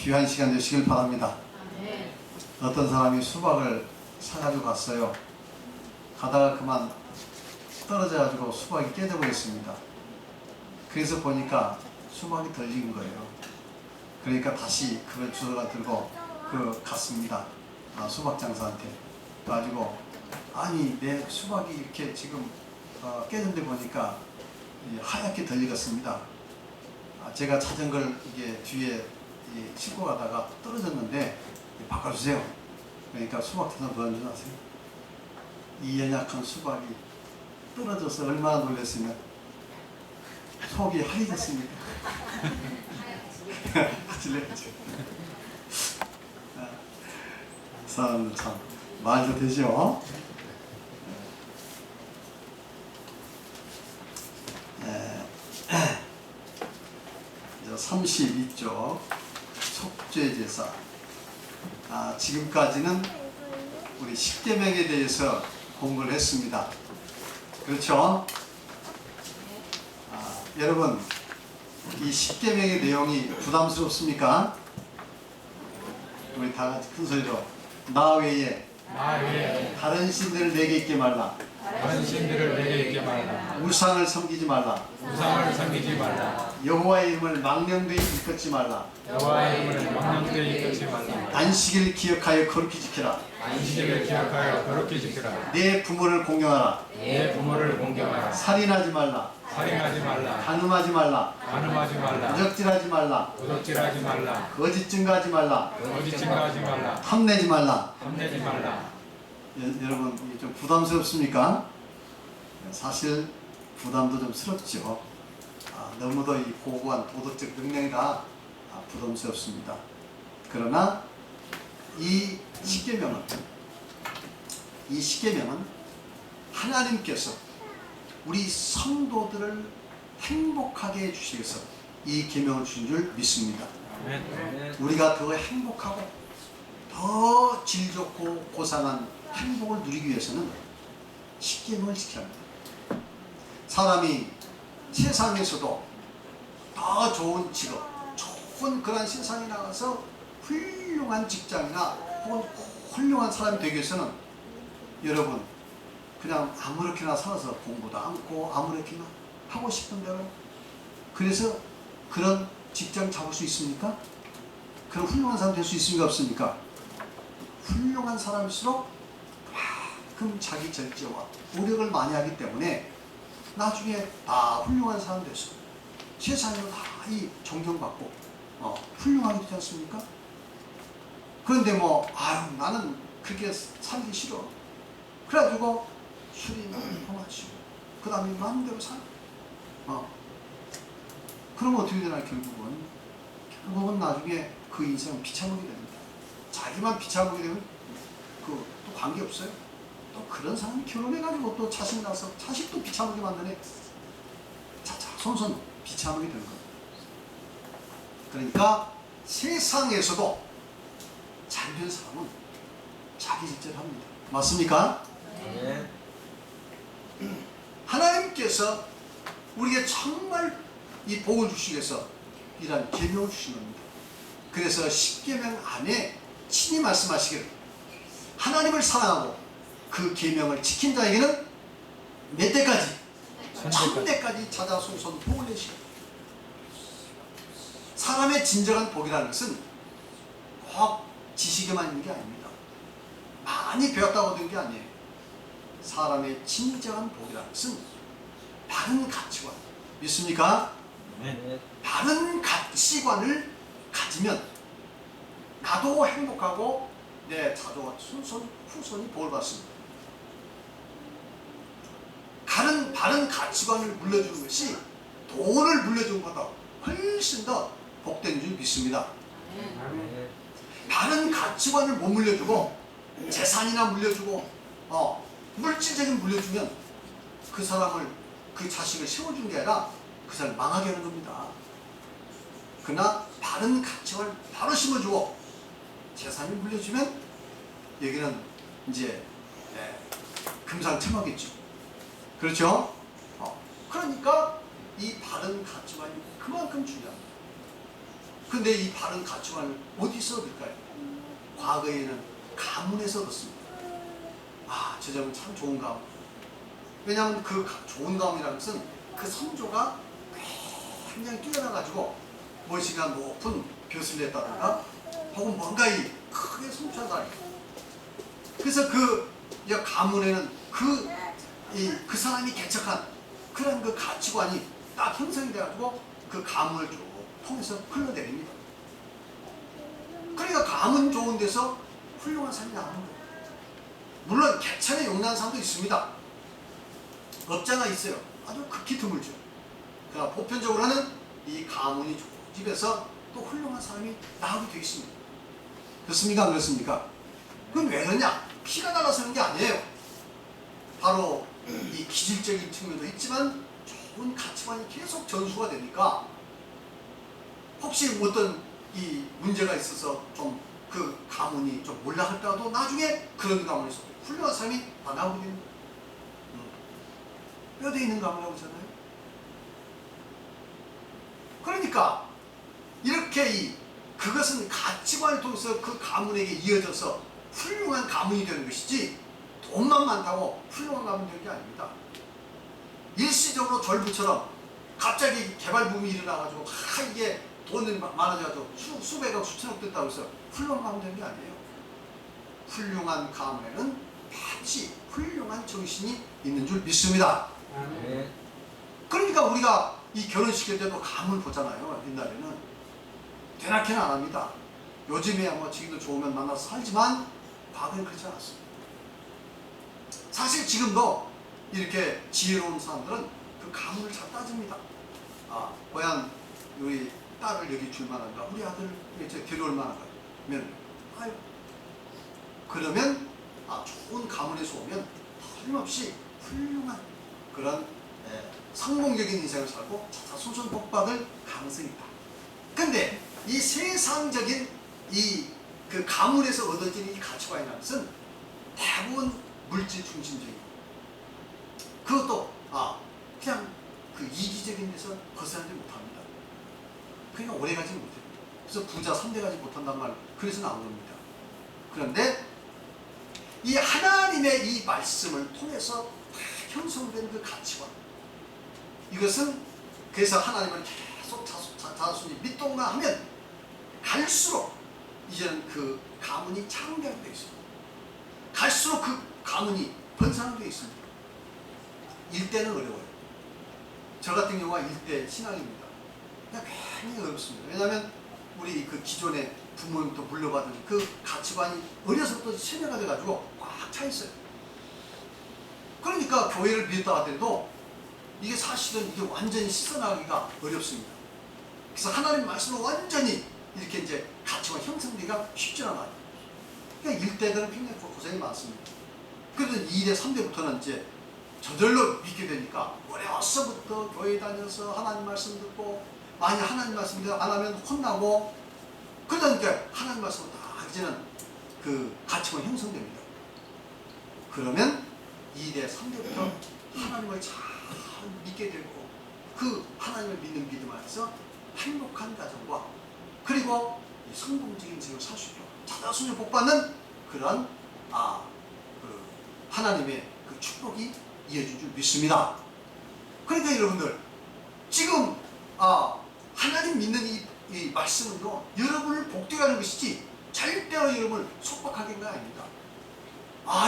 귀한 시간 되시길 바랍니다. 네. 어떤 사람이 수박을 사가지고 갔어요. 가다가 그만 떨어져가지고 수박이 깨져버렸습니다. 그래서 보니까 수박이 덜 익은 거예요. 그러니까 다시 그걸 주워가 들고 갔습니다. 수박 장사한테. 가지고 아니 내 수박이 이렇게 지금 깨진 데 보니까 하얗게 덜 익었습니다. 제가 찾은 걸 이게 뒤에 싣고 가다가 떨어졌는데 바꿔주세요. 그러니까 수박 타서 뭐하는 줄 아세요? 이 연약한 수박이 떨어져서 얼마나 놀랐으면 속이 하얘졌습니다. 하실래요? 사람들 참 말도 되죠? 32쪽 속죄제사. 지금까지는 우리 십계명에 대해서 공부를 했습니다. 그렇죠? 여러분 이 십계명의 내용이 부담스럽습니까? 우리 다 같이 큰 소리로 나 외에 다른 신들을 내게 있게 말라. 다른 신들을 내게 있게 말라. 우상을 섬기지 말라. 우상을 섬기지 말라. 여호와의 이름을 망령되이 일컫지 말라. 여호와의 이름을 망령되이 일컫지 말라. 안식일을 기억하여 거룩히 지키라. 안식일을 기억하여 거룩히 지키라. 내 부모를 공경하라. 내 부모를 공경하라. 살인하지 말라. 살인하지 말라. 간음하지 말라. 간음하지 말라. 도적질하지 말라. 도적질하지 말라. 거짓 증거하지 말라. 거짓 증거하지 말라. 탐내지 말라. 탐내지 말라. 여러분 이게 좀 부담스럽습니까? 사실 부담도 좀 스럽죠. 너무도 이 고고한 도덕적 명령이라 부담스럽습니다. 그러나 이 십계명은 하나님께서 우리 성도들을 행복하게 해주시기 위해서 이 계명을 주신 줄 믿습니다. 우리가 더 행복하고 더 질 좋고 고상한 행복을 누리기 위해서는 십계명을 지켜야 합니다. 사람이 세상에서도 더 좋은 직업, 좋은 그런 세상에 나가서 훌륭한 직장이나 혹은 훌륭한 사람이 되기 위해서는 여러분 그냥 아무렇게나 살아서 공부도 않고 아무렇게나 하고 싶은 대로 그래서 그런 직장 잡을 수 있습니까? 그런 훌륭한 사람 될 수 있습니까? 없습니까? 훌륭한 사람일수록 그만큼 자기 절제와 노력을 많이 하기 때문에 나중에 다 훌륭한 사람 돼서 세상에서 다 이 존경받고 훌륭하게 되지 않습니까? 그런데 나는 그렇게 살기 싫어. 그래가지고 술이나 마시고 그 다음에 마음대로 살아. 그러면 어떻게 되나 결국은 나중에 그 인생은 비참하게 됩니다. 자기만 비참하게 되면 또 관계없어요. 또 그런 사람이 결혼해가지고 또 자식 낳아서 자식도 비참하게 만드네. 자손손 비참하게 되는 겁니다. 그러니까 세상에서도 잘된 사람은 자기 절제를 합니다. 맞습니까? 네. 하나님께서 우리에게 정말 이 복을 주시기 위해서 이런 계명을 주신 겁니다. 그래서 십계명 안에 친히 말씀하시기를 하나님을 사랑하고 그 계명을 지킨 자에게는 몇 대까지? 천대까지 찾아서선 복을 내시고 사람의 진정한 복이라는 것은 꼭 지식에만 있는 게 아닙니다. 많이 배웠다고 얻은 게 아니에요. 사람의 진정한 복이라는 것은 바른 가치관. 믿습니까? 네. 바른 가치관을 가지면 나도 행복하고 내 자손, 후손이 복을 받습니다. 바른 가치관을 물려주는 것이 돈을 물려주는 것보다 훨씬 더 복된 줄 믿습니다. 바른 가치관을 못 물려주고 재산이나 물려주고 물질적인 물려주면 그 사람을 그 자식을 세워주는 게 아니라 그 사람을 망하게 하는 겁니다. 그러나 바른 가치관을 바로 심어주고 재산을 물려주면 여기는 이제 금상첨화겠죠. 그렇죠? 그러니까 이 바른 가치관이 그만큼 중요합니다. 근데 이 바른 가치관을 어디서 얻을까요? 과거에는 가문에서 얻었습니다. 아, 저 점은 참 좋은 가문. 왜냐하면 그 좋은 가문이라는 것은 그 선조가 굉장히 뛰어나가지고 무엇인가 높은 벼슬을 냈다든가 혹은 뭔가 이 크게 성취한 사람이. 그래서 그 가문에는 그 사람이 개척한 그런 그 가치관이 딱 형성이 돼가지고 그 가문을 쭉 통해서 흘러내립니다. 그러니까 가문 좋은 데서 훌륭한 사람이 나오는 거예요. 물론 개천에 용난 사람도 있습니다. 업자가 있어요. 아주 극히 드물죠. 그러나 보편적으로는 이 가문이 좋은 집에서 또 훌륭한 사람이 나오게 되어 있습니다. 그렇습니까? 안 그렇습니까? 그럼 왜 그러냐? 피가 날아서 그런 게 아니에요. 바로 이 기질적인 측면도 있지만 좋은 가치관이 계속 전수가 되니까 혹시 어떤 이 문제가 있어서 좀 그 가문이 좀 몰락할까도 나중에 그런 가문에서 훌륭한 사람이 다 나오게 됩니다. 뼈대 있는 가문이라고 하잖아요. 그러니까 이렇게 그것은 가치관을 통해서 그 가문에게 이어져서 훌륭한 가문이 되는 것이지 돈만 많다고 훌륭한 가문이 되는 게 아닙니다. 일시적으로 절부처럼 갑자기 개발 붐이 일어나가지고 이게 돈이 많아져가지고 수백억 수천억 됐다고 해서 훌륭한 가문 되는 게 아니에요. 훌륭한 가문에는 반드시 훌륭한 정신이 있는 줄 믿습니다. 네. 그러니까 우리가 이 결혼식일 때도 가문 보잖아요. 옛날에는 대낮게는 안 합니다. 요즘에야 뭐 지금도 좋으면 만나서 살지만 과거에는 그렇지 않았습니다. 사실 지금도 이렇게 지혜로운 사람들은 그 가문을 잘 따집니다. 아, 고향 우리 딸을 여기 줄 만한가, 우리 아들 이제 데려올 만한가, 아유, 그러면 좋은 가문에서 오면 틀림없이 훌륭한 그런 성공적인 인생을 살고 자손손 복받을 가능성이 있다. 근데 이 세상적인 그 가문에서 얻어지는 이 가치관이라는 것은 대부분 물질 중심적이고 그것도 그냥 그 이기적인 데서 벗어나지 못합니다. 그러니까 오래가지 못해요. 그래서 부자 3대 가지 못한단 말, 그래서 나온 겁니다. 그런데 이 하나님의 이 말씀을 통해서 다 형성된 그 가치관, 이것은 그래서 하나님을 계속 자손이 믿동만 하면 갈수록 이제는 그 가문이 창대하게 되어 있습니다. 갈수록 그 가문이 번성되어 있습니다. 일대는 어려워요. 저 같은 경우가 일대 신앙입니다. 굉장히 어렵습니다. 왜냐하면 우리 그 기존의 부모님부터 물려받은 그 가치관이 어려서부터 세뇌가 돼가지고 꽉 차 있어요. 그러니까 교회를 믿었다 하더라도 이게 사실은 이게 완전히 씻어나가기가 어렵습니다. 그래서 하나님 말씀을 완전히 이렇게 이제 가치관 형성되기가 쉽지 않아요. 그러니까 1대들은 굉장히 고생이 많습니다. 그래도 2대, 3대부터는 이제 저절로 믿게 되니까 어려서부터 교회 다녀서 하나님 말씀 듣고, 만약 하나님 말씀 안 하면 혼나고, 그러니까 하나님 말씀을 다 이제는 그 가치관 형성됩니다. 그러면 2대, 3대부터 하나님을 잘 믿게 되고, 그 하나님을 믿는 믿음 안에서 행복한 가정과 그리고 성공적인 인생을 살 수 있도록 자손을 복받는 그런 그 하나님의 그 축복이 이어진 줄 믿습니다. 그러니까 여러분들 지금 하나님 믿는 이 말씀은요, 여러분을 복되게 하는 것이지 절대로 여러분을 속박하게 하는 거 아닙니다.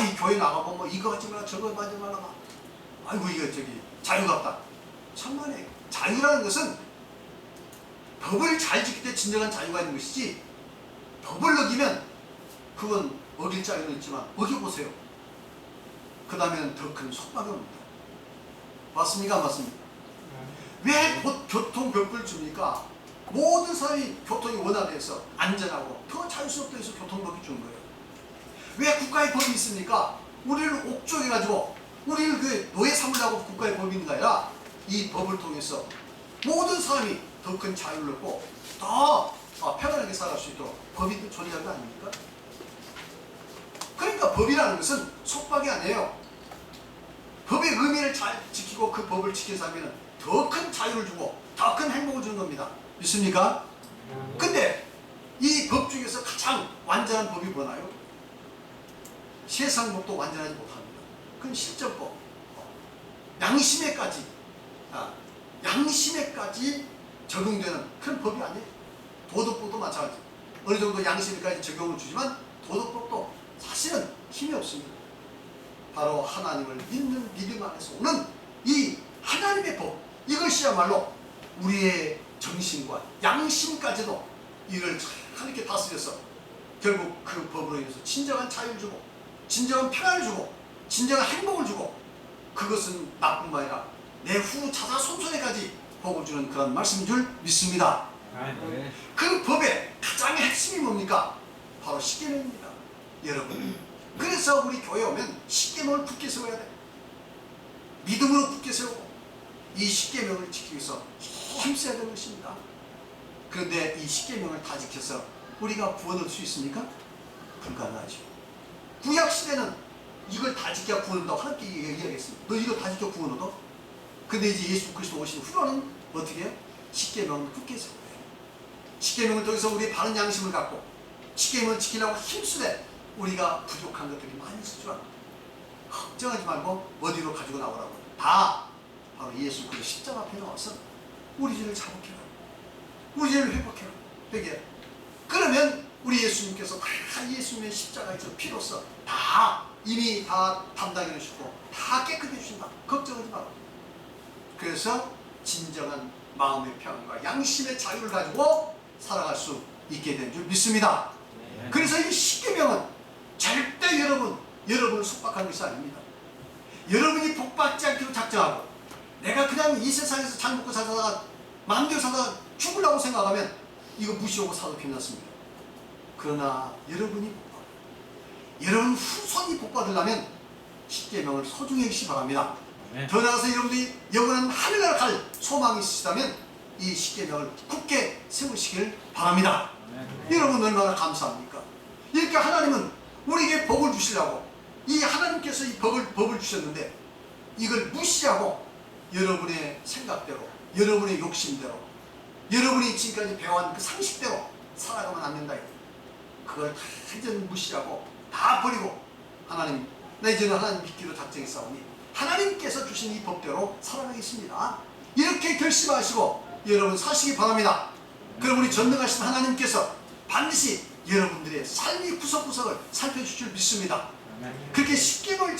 이 교회 나가고 뭐 이거 하지 마라 저거 하지 마라, 아이고 이거 자유가 없다. 천만에 자유라는 것은 법을 잘 지킬 때 진정한 자유가 있는 것이지, 법을 어기면 그건 어길 자유는 있지만 어겨보세요. 그 다음에는 더 큰 속박이 옵니다. 맞습니까? 안 맞습니까? 왜 교통법을 줍니까? 모든 사람이 교통이 원활해서 안전하고 더 자유스럽게 해서 교통법이 주는 거예요. 왜 국가의 법이 있습니까? 우리를 옥죄해가지고 우리를 그 노예 삼으려고 국가의 법이 있는 게 아니라 이 법을 통해서 모든 사람이 더 큰 자유를 얻고 더 편안하게 살아갈 수 있도록 법이 존재하는 거 아닙니까? 그러니까 법이라는 것은 속박이 아니에요. 법의 의미를 잘 지키고 그 법을 지켜서 하면 더 큰 자유를 주고 더 큰 행복을 주는 겁니다. 믿습니까? 근데 이 법 중에서 가장 완전한 법이 뭐나요? 세상 법도 완전하지 못합니다. 그건 실전법. 양심에까지 양심에까지 적용되는 그런 법이 아니에요. 도덕법도 마찬가지. 어느 정도 양심에까지 적용을 주지만 도덕법도 사실은 힘이 없습니다. 바로 하나님을 믿는 믿음 안에서 오는 이 하나님의 법, 이것이야말로 우리의 정신과 양심까지도 이를 잘 이렇게 다스려서 결국 그 법으로 인해서 진정한 자유를 주고 진정한 평안을 주고 진정한 행복을 주고, 그것은 나뿐만 아니라 내 후 자손 손손에까지 복을 주는 그런 말씀인 줄 믿습니다. 그 법의 가장 핵심이 뭡니까? 바로 십계명입니다. 여러분, 그래서 우리 교회 오면 십계명을 굳게 세워야 돼. 믿음으로 굳게 세우고 이 십계명을 지키기 위해서 힘써야 되는 것입니다. 그런데 이 십계명을 다 지켜서 우리가 구원 얻을 수 있습니까? 불가능하죠. 구약시대는 이걸 다 지켜야 구원 얻는다고 하나님께 이야기했습니다. 너 이거 다 지켜 구원 얻어? 근데 이제 예수 그리스도 오신 후로는 어떻게 해요? 십계명을 굳게 세워야 돼요. 십계명을 통해서 우리의 바른 양심을 갖고 십계명을 지키려고 힘쓰되 우리가 부족한 것들이 많이 있지만 걱정하지 말고 어디로 가지고 나오라고. 다 바로 예수 그리스도 십자가 앞에 나와서 우리 죄를 자복해라, 우리 죄를 회복해라, 회개해라. 그러면 우리 예수님께서 다 예수님의 십자가에서 피로써 다 이미 다 담당해 주시고 다 깨끗해 주신다. 걱정하지 마라. 그래서 진정한 마음의 평안과 양심의 자유를 가지고 살아갈 수 있게 된 줄 믿습니다. 그래서 이 십계명은 절대 여러분을 속박하는 것이 아닙니다. 여러분이 복받지 않기로 작정하고 내가 그냥 이 세상에서 잘 먹고 살다가 마음대로 살다가 죽으려고 생각하면 이거 무시하고 사도 괜찮습니다. 그러나 여러분이 복받고 여러분 후손이 복받으려면 십계명을 소중히 하시기 바랍니다. 더 나아가서 여러분들이 영원한 하늘나라 갈 소망이 있으시다면 이 십계명을 굳게 세우시길 바랍니다. 여러분 얼마나 감사합니까? 이렇게 하나님은 우리에게 복을 주시려고 이 하나님께서 이 법을 주셨는데 이걸 무시하고 여러분의 생각대로, 여러분의 욕심대로, 여러분이 지금까지 배워온 그 상식대로 살아가면 안 된다. 그걸 다 완전 무시하고 다 버리고 하나님, 나 이제는 하나님 믿기로 작정했사오니 하나님께서 주신 이 법대로 살아가겠습니다. 이렇게 결심하시고 여러분 사시기 바랍니다. 그럼 우리 전능하신 하나님께서 반드시 여러분들의 삶의 구석구석을 살펴주실 줄 믿습니다. 그렇게 십계명을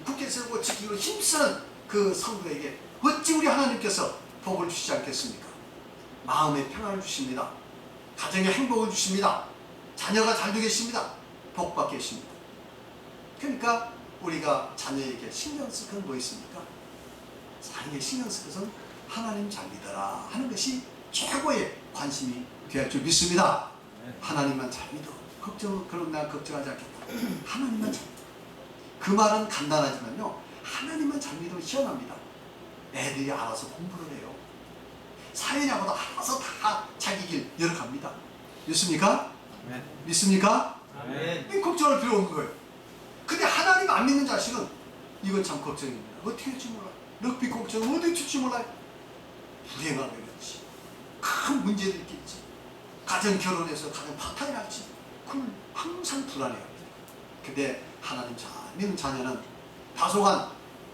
굳게 세우고 지키기로 힘쓰는 그 성도에게 어찌 우리 하나님께서 복을 주시지 않겠습니까? 마음의 평안을 주십니다. 가정의 행복을 주십니다. 자녀가 잘 되겠습니다. 복 받게 하십니다. 그러니까 우리가 자녀에게 신경 쓸 건 뭐 있습니까? 자녀에게 신경 쓸 것은 하나님 잘 믿어라 하는 것이 최고의 관심이 되어야 할 줄 믿습니다. 하나님만 잘 믿어. 그럼 내가 걱정하지 않겠다. 하나님만 잘 믿어. 그 말은 간단하지만요, 하나님만 잘 믿으면 시원합니다. 애들이 알아서 공부를 해요. 사회냐고도 알아서 다 자기 길 열어갑니다. 믿습니까? 믿습니까? 이 걱정할 필요 없는 거예요. 근데 하나님 안 믿는 자식은 이건 참 걱정입니다. 어떻게 할지 몰라요. 럭비 걱정은 어디 튈지 몰라요. 불행하게 될지, 큰 문제를 일으킬지, 가정 결혼해서 가정 파탄이 날지, 그건 항상 불안해합니다. 근데 하나님 잘 믿는 자녀는 다소간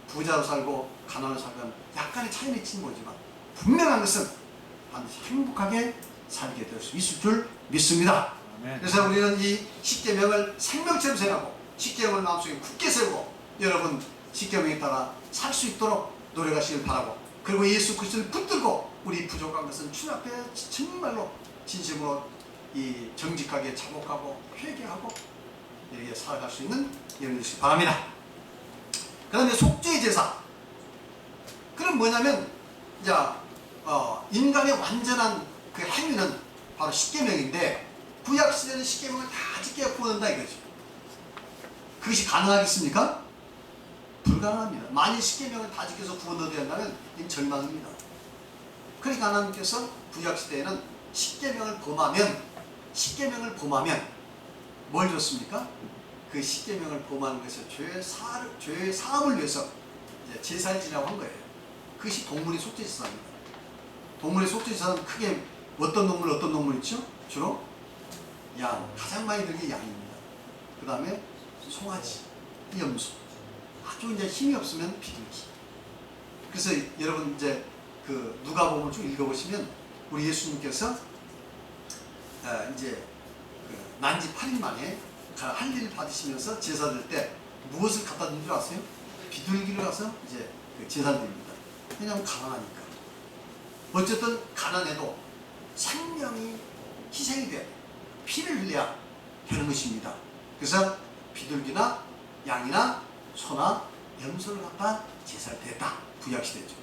부자로 살고 가난하로 살건 약간의 차이는 있지는 모르지만 분명한 것은 반드시 행복하게 살게 될 수 있을 줄 믿습니다. 그래서 우리는 이 십계명을 생명처럼 생각하고 십계명을 마음속에 굳게 세우고 여러분 십계명에 따라 살 수 있도록 노력하시길 바라고, 그리고 예수 그리스도를 붙들고 우리 부족한 것은 주님 앞에 정말로 진심으로 이 정직하게 자복하고 회개하고 이렇게 살아갈 수 있는 여러분이 되시기 바랍니다. 그 다음에 속죄의 제사. 그럼 뭐냐면 이제 인간의 완전한 그 행위는 바로 십계명인데 구약시대는 십계명을 다 지켜야 구원한다 이거죠. 그것이 가능하겠습니까? 불가능합니다. 만일 십계명을 다 지켜서 구원 얻어야 한다면 이건 절망입니다. 그러니까 하나님께서 구약시대에는 십계명을 범하면 뭘 줬습니까? 그 십계명을 범하는 것을 죄의 사함을 위해서 제사를 지내라고 한 거예요. 그것이 동물의 속죄제사입니다. 동물의 속죄제사는 크게 어떤 동물 있죠? 주로 양, 가장 많이 들는 게 양입니다. 그 다음에 송아지, 염소. 아주 이제 힘이 없으면 비둘기. 그래서 여러분 이제 그 누가복음을 쭉 읽어보시면 우리 예수님께서 이제 그 난지 8일 만에 할 일을 받으시면서 제사 드릴 때 무엇을 갖다 드린 줄 아세요? 비둘기를 가서 이제 그 제사 드립니다. 왜냐하면 가난하니까. 어쨌든 가난해도 생명이 희생이 돼야 돼. 피를 흘려야 되는 것입니다. 그래서 비둘기나 양이나 소나 염소를 갖다 제사를 드렸다. 구약시대죠.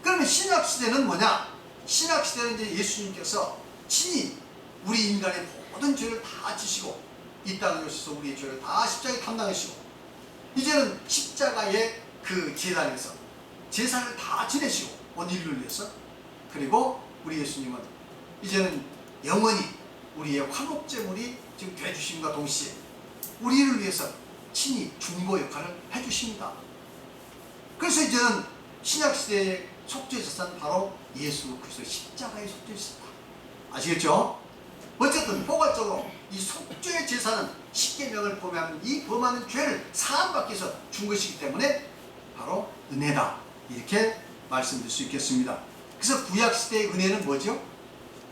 그러면 신약시대는 뭐냐? 신약시대는 이제 예수님께서 친히 우리 인간의 모든 죄를 다 지시고 이 땅에 오셔서 우리의 죄를 다 십자가에 담당하시고 이제는 십자가의 그 제단에서 제사를 다 지내시고 온 인류를 위해서 그리고 우리 예수님은 이제는 영원히 우리의 화목제물이 지금 되주심과 동시에 우리를 위해서 친히 중보 역할을 해주십니다. 그래서 이제는 신약시대의 속죄제사는 바로 예수 그리스도의 십자가의 속죄제사다. 아시겠죠? 어쨌든 포괄적으로 이 속죄제사는 십계명을 범하면 이 범하는 죄를 사함받기 위해서 준 것이기 때문에 바로 은혜다. 이렇게 말씀드릴 수 있겠습니다. 그래서 구약시대의 은혜는 뭐죠?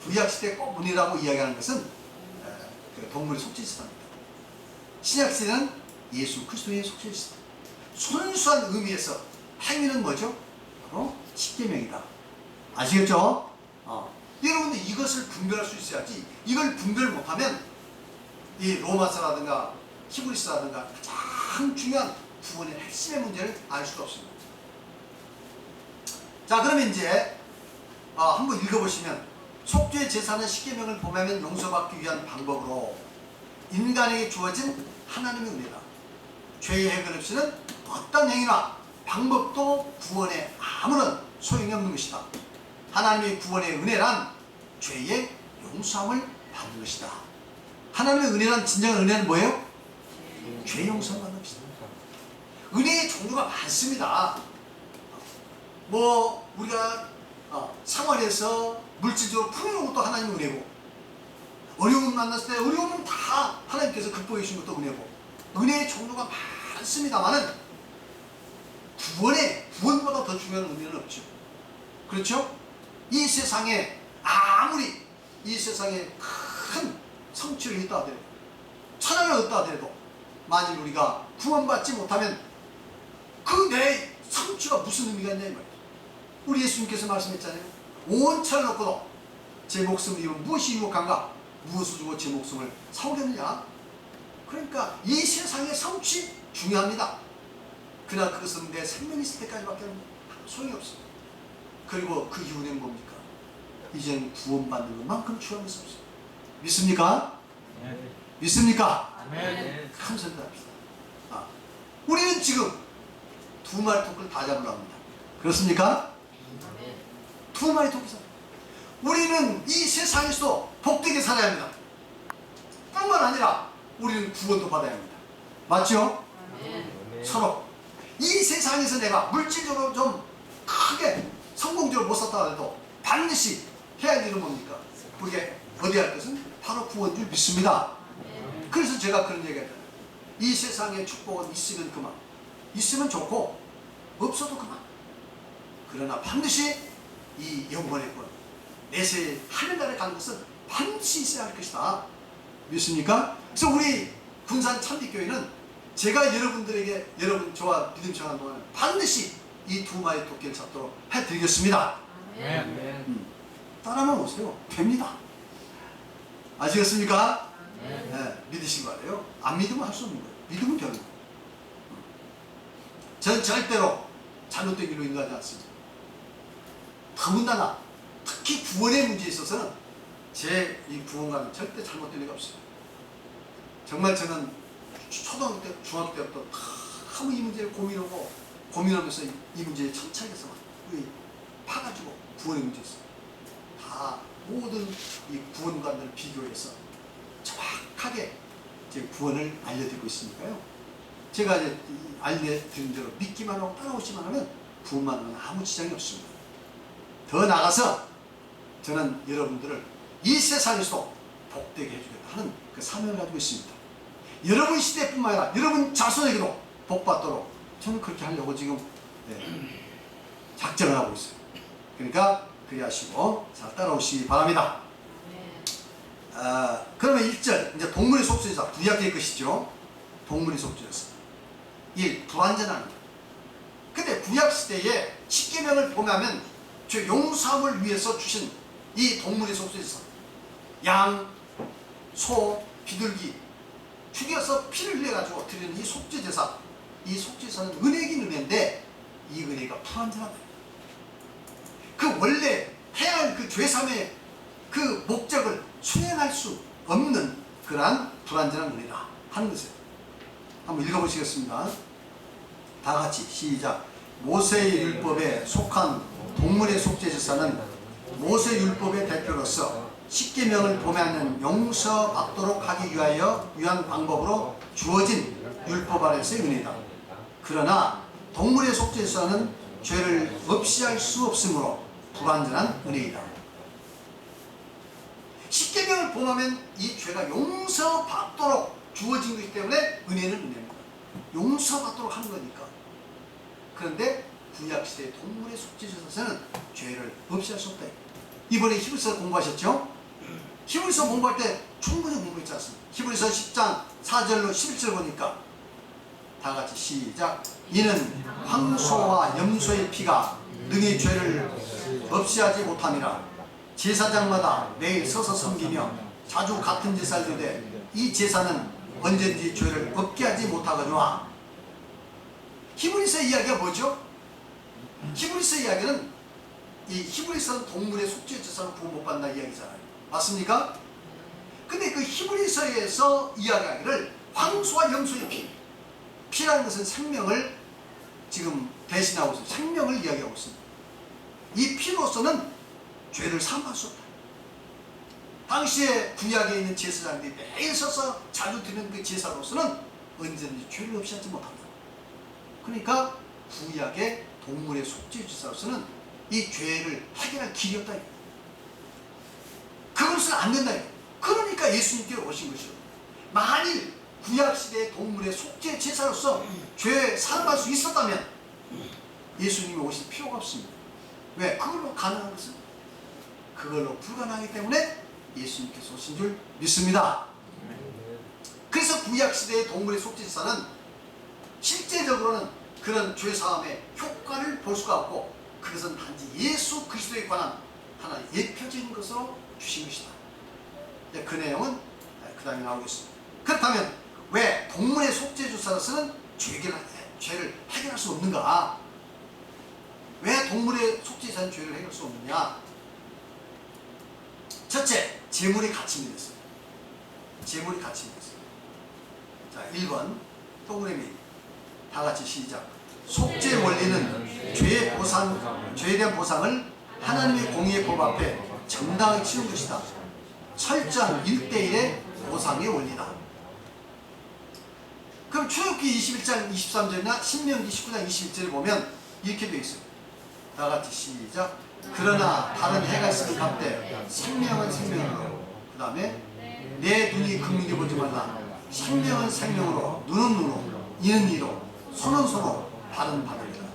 구약시대의 꼭 은혜라고 이야기하는 것은 그 동물의 속죄제사입니다. 신약시대는 예수 그리스도의 속죄제사. 순수한 의미에서 행위는 뭐죠? 바로 십계명이다. 아시겠죠? 여러분들 이것을 분별할 수 있어야지 이걸 분별 못하면 이 로마서라든가 히브리서라든가 가장 중요한 구원의 핵심의 문제를 알 수가 없습니다. 자, 그러면 이제 한번 읽어보시면 속죄 제사는 십계명을 범하면 용서받기 위한 방법으로 인간에게 주어진 하나님의 은혜다. 죄의 해결 없이는 어떤 행위나 방법도 구원에 아무런 소용이 없는 것이다. 하나님의 구원의 은혜란 죄의 용서함을 받는 것이다. 하나님의 은혜란 진정한 은혜는 뭐예요? 죄 용서를 받는 것이다. 은혜의 종류가 많습니다. 뭐 우리가 생활에서 물질적으로 풍요로운 것도 하나님의 은혜고 어려움을 만났을 때 어려움은 다 하나님께서 극복해 주신 것도 은혜고 은혜의 종류가 많습니다만은 구원보다 더 중요한 의미는 없죠. 그렇죠? 이 세상에 아무리 이 세상에 큰 성취를 했다 하더라도 천하를 얻다 하더라도 만일 우리가 구원받지 못하면 그 내 성취가 무슨 의미가 있냐 이 말이에요. 우리 예수님께서 말씀했잖아요. 온 천을 얻고도 제 목숨을 잃으면 무엇이 유혹한가? 무엇을 주고 제 목숨을 사오겠느냐? 그러니까 이 세상의 성취 중요합니다. 그러나 그것은 내 생명이 있을 때까지밖에 소용이 없습니다. 그리고 그 이후는 뭡니까? 이제는 구원받는 것만큼 중요한 것이 없습니다. 믿습니까? 네. 믿습니까? 네. 큰 소리 합시다. 우리는 지금 두 마리 토끼를 다 잡으려 합니다. 그렇습니까? 두 마리 토끼 잡. 우리는 이 세상에서 복되게 살아야 합니다. 뿐만 아니라 우리는 구원도 받아야 합니다. 맞죠? 서로 이 세상에서 내가 물질적으로 좀 크게 성공적으로 못 살다 해도 반드시 해야 할 일은 뭡니까? 그게 어디 할 것은 바로 구원 줄 믿습니다. 그래서 제가 그런 얘기 했잖아요. 이 세상에 축복은 있으면 그만, 있으면 좋고 없어도 그만. 그러나 반드시 이 영원의 권, 내세 하늘나라에 가는 것은 반드시 있어야 할 것이다. 믿습니까? 그래서 우리 군산 참빛교회는 제가 여러분들에게 저와 믿음 청하는 동안 반드시 이 두 마리 토끼를 잡도록 해드리겠습니다. 따라만 오세요. 됩니다. 아시겠습니까? 네, 믿으시기 바래요. 안 믿으면 할 수 없는 거예요. 믿으면 되는 거예요. 저는 절대로 잘못된 길로 인도하지 않습니다. 더군다나 특히 구원의 문제에 있어서는 제 이 구원과는 절대 잘못된 리가 없어요. 정말 저는 초등학교 때, 중학교 때부터 너무 이 문제를 고민하면서 이 문제에 천착해서 우리 파가지고 구원의 문제였어요. 다 모든 이 구원관들을 비교해서 정확하게 제 구원을 알려드리고 있으니까요. 제가 이제 알려드린 대로 믿기만 하고 따라오시만 하면 구원만 하면 아무 지장이 없습니다. 더 나아가서 저는 여러분들을 이 세상에서도 복되게 해주겠다 하는 그 사명을 가지고 있습니다. 여러분 시대뿐만 아니라 여러분 자손에게도 복받도록 저는 그렇게 하려고 지금 작정을 하고 있어요. 그러니까 그리하시고 잘 따라오시기 바랍니다. 그러면 1절 이제 동물의 속죄제사 구약의 것이죠. 동물의 속죄제사 1. 불완전합니다. 근데 구약시대에 십계명을 보면 죄 용서함을 위해서 주신 이 동물의 속죄제사 양, 소, 비둘기 죽여서 피를 흘려가지고 드리는 이 속죄제사, 이 속죄제사는 은혜긴 은혜인데 이 은혜가 불완전하다. 그 원래 해야 할 그 죄삼의 그 목적을 수행할 수 없는 그러한 불완전한 은혜다 하는 것이에요. 한번 읽어보시겠습니다. 다 같이 시작. 모세의 율법에 속한 동물의 속죄제사는 모세 율법의 대표로서 십계명을 범하는 용서받도록 하기 위한 방법으로 주어진 율법 아래서의 은혜다. 그러나 동물의 속죄제사는 죄를 없이 할 수 없으므로 불완전한 은혜이다. 십계명을 범하면 이 죄가 용서받도록 주어진 것이기 때문에 은혜는 은혜입니다. 용서받도록 하는 거니까. 그런데 구약시대의 동물의 속죄제사는 죄를 없이 할 수 없다. 이번에 히브리서 공부하셨죠? 히브리서 공부할 때 충분히 공부했지 않습니까? 히브리서 10장 4절로 11절 보니까 다 같이 시작. 이는 황소와 염소의 피가 능히 죄를 없이 하지 못함이라. 제사장마다 매일 서서 섬기며 자주 같은 제사를 드되 이 제사는 언제든지 죄를 없게 하지 못하거니와. 히브리서 이야기가 뭐죠? 히브리서 이야기는 이 히브리서는 동물의 속죄제사로 구원 못 받는다 이야기잖아요. 맞습니까? 근데 그 히브리서에서 이야기하기를 황소와 염소의 피라는 것은 생명을 지금 대신하고 있습니다. 생명을 이야기하고 있습니다. 이 피로서는 죄를 사함할 수 없다. 당시에 구약에 있는 제사장들이 매일 서서 자주 드리는 그 제사로서는 언제든지 죄를 없이 하지 못한다. 그러니까 구약의 동물의 속죄제사로서는 이 죄를 해결할 길이 없다. 그것은 안 된다. 그러니까 예수님께 오신 것이죠. 만일 구약시대의 동물의 속죄제사로서 죄 사함할 수 있었다면 예수님이 오실 필요가 없습니다. 왜? 그걸로 가능한 것은 그걸로 불가능하기 때문에 예수님께서 오신 줄 믿습니다. 그래서 구약시대의 동물의 속죄제사는 실제적으로는 그런 죄사함의 효과를 볼 수가 없고 그것은 단지 예수 그리스도에 관한 하나의 예표적인 것으로 주신 것이다. 그 내용은 그 다음에 나오겠습니다. 그렇다면 왜 동물의 속죄제사로서는 죄를 해결할 수 없는가? 왜 동물의 속죄제사는 죄를 해결할 수 없느냐? 첫째, 재물이 가침이 됐어요. 재물이 가침이 됐어요. 자, 1번 동그라미 다 같이 시작. 속죄 원리는 죄에 대한 보상을 하나님의 공의의 법 앞에 정당하게 치는 것이다. 철저한 1:1의 보상의 원리다. 그럼 출애굽기 21장 23절이나 신명기 19장 21절을 보면 이렇게 되어 있어요. 다 같이 시작. 그러나 다른 해가 있으면 갑되 생명은 생명으로, 그 다음에 내 눈이 금능히 보지 말라. 생명은 생명으로, 눈은 눈으로, 이는 이로, 손은 손으로, 발은 발이라.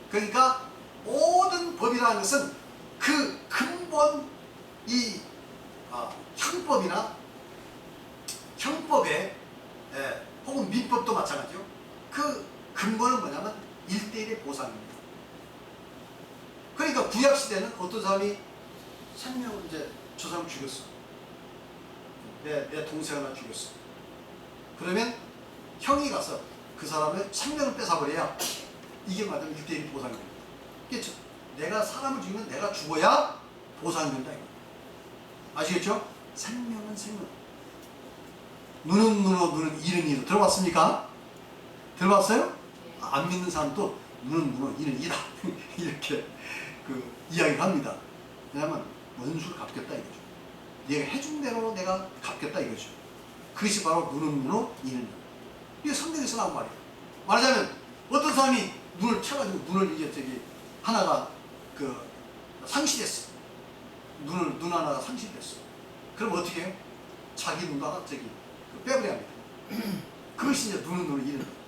그러니까 모든 법이라는 것은 그 근본 이 형법이나 형법에 혹은 민법도 마찬가지요. 그 근본은 뭐냐면 1:1의 보상입니다. 그러니까 구약시대는 어떤 사람이 생명을 이제 저 사람 죽였어. 내 동생 하나 죽였어. 그러면 형이 가서 그 사람의 생명을 뺏어버려야 이게 맞으면 1:1 보상이 됩니다. 그렇죠? 내가 사람을 죽이면 내가 죽어야 보상이 된다. 아시겠죠? 생명은 생명. 눈은 눈으로, 눈은 이는 이로. 들어봤습니까? 들어봤어요? 안 믿는 사람도 눈은 눈으로, 이는 이다. 이렇게 이야기를 합니다. 왜냐하면 원수를 갚겠다 이거죠. 내가 해준 대로 내가 갚겠다 이거죠. 그것이 바로 눈은 눈으로, 이는 이로. 이게 성경에서 나온 말이에요. 말하자면 어떤 사람이 눈을 켜가지고 눈을 이제 하나가 상실했어. 눈 하나가 상실됐어. 그럼 어떻게 해요? 자기 눈도 하나 빼버려야 합니다. 그것이 이제 눈을 잃는 거예요.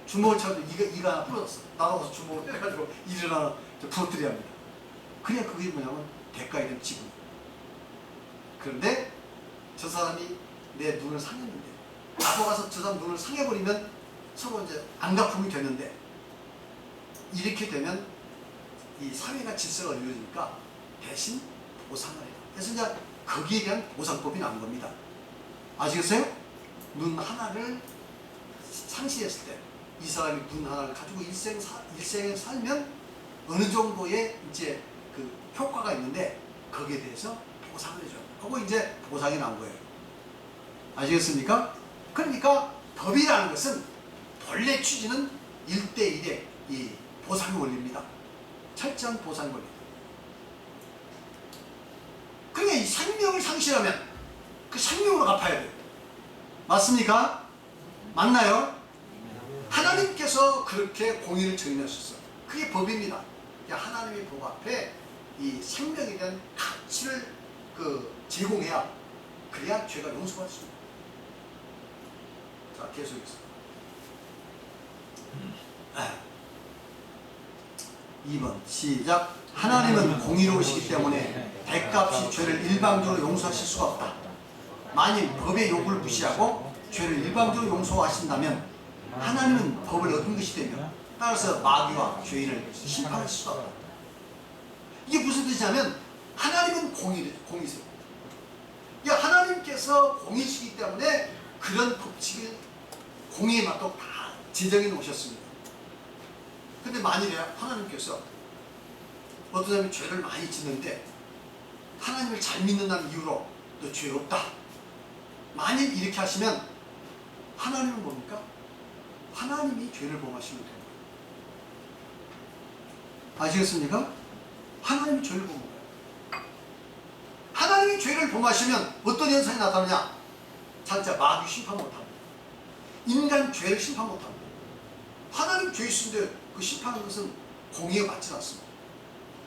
주먹을 차도 이가 하나 부러졌어. 나가서 주먹을 빼가지고 이를 하나 부러뜨려야 합니다. 그냥 그게 뭐냐면 대가에 대한 지분. 그런데 저 사람이 내 눈을 상했는데 나도 가서 저 사람 눈을 상해버리면 서로 이제 안갚음이 되는데, 이렇게 되면 이 사회가 질서가 이루어지니까 대신 보상을 해요. 그래서 이제 거기에 대한 보상법이 나온 겁니다. 아시겠어요? 눈 하나를 상실했을 때 이 사람이 눈 하나를 가지고 일생을 살면 어느 정도의 이제 그 효과가 있는데 거기에 대해서 보상을 해줘요. 그거 이제 보상이 나온 거예요. 아시겠습니까? 그러니까 법이라는 것은 본래 취지는 1대1의 이 보상의 원리입니다. 철저한 보상의 원리. 그러니까 이 생명을 상실하면 그 생명으로 갚아야 돼요. 맞습니까? 맞나요? 하나님께서 그렇게 공의를 정의하셨어요. 그게 법입니다. 하나님의 법 앞에 이 생명에 대한 가치를 제공해야, 그래야 죄가 용서받을 수 있습니다. 자, 계속해서 2번 시작. 하나님은 공의로우시기 때문에 대가없이 죄를 일방적으로 용서하실 수가 없다. 만일 법의 요구를 무시하고 죄를 일방적으로 용서하신다면 하나님은 법을 어긴 것이 되며 따라서 마귀와 죄인을 심판할 수가 없다. 이게 무슨 뜻이냐면 하나님은 공의세요. 하나님께서 공의시기 때문에 그런 법칙을 공의에 맞도록 다 제정해 놓으셨습니다. 근데 만일에 하나님께서 어떤 사람이 죄를 많이 짓는데 하나님을 잘 믿는다는 이유로 너 죄 없다, 만일 이렇게 하시면 하나님은 뭡니까? 하나님이 죄를 범하시면 됩니다. 아시겠습니까? 하나님이 죄를 범한 거예요. 하나님이 죄를 범하시면 어떤 현상이 나타나냐? 진짜 마귀 심판 못합니다. 인간 죄를 심판 못합니다. 하나님 죄 있는데 그 심판하는 것은 공의가 맞지 않습니다.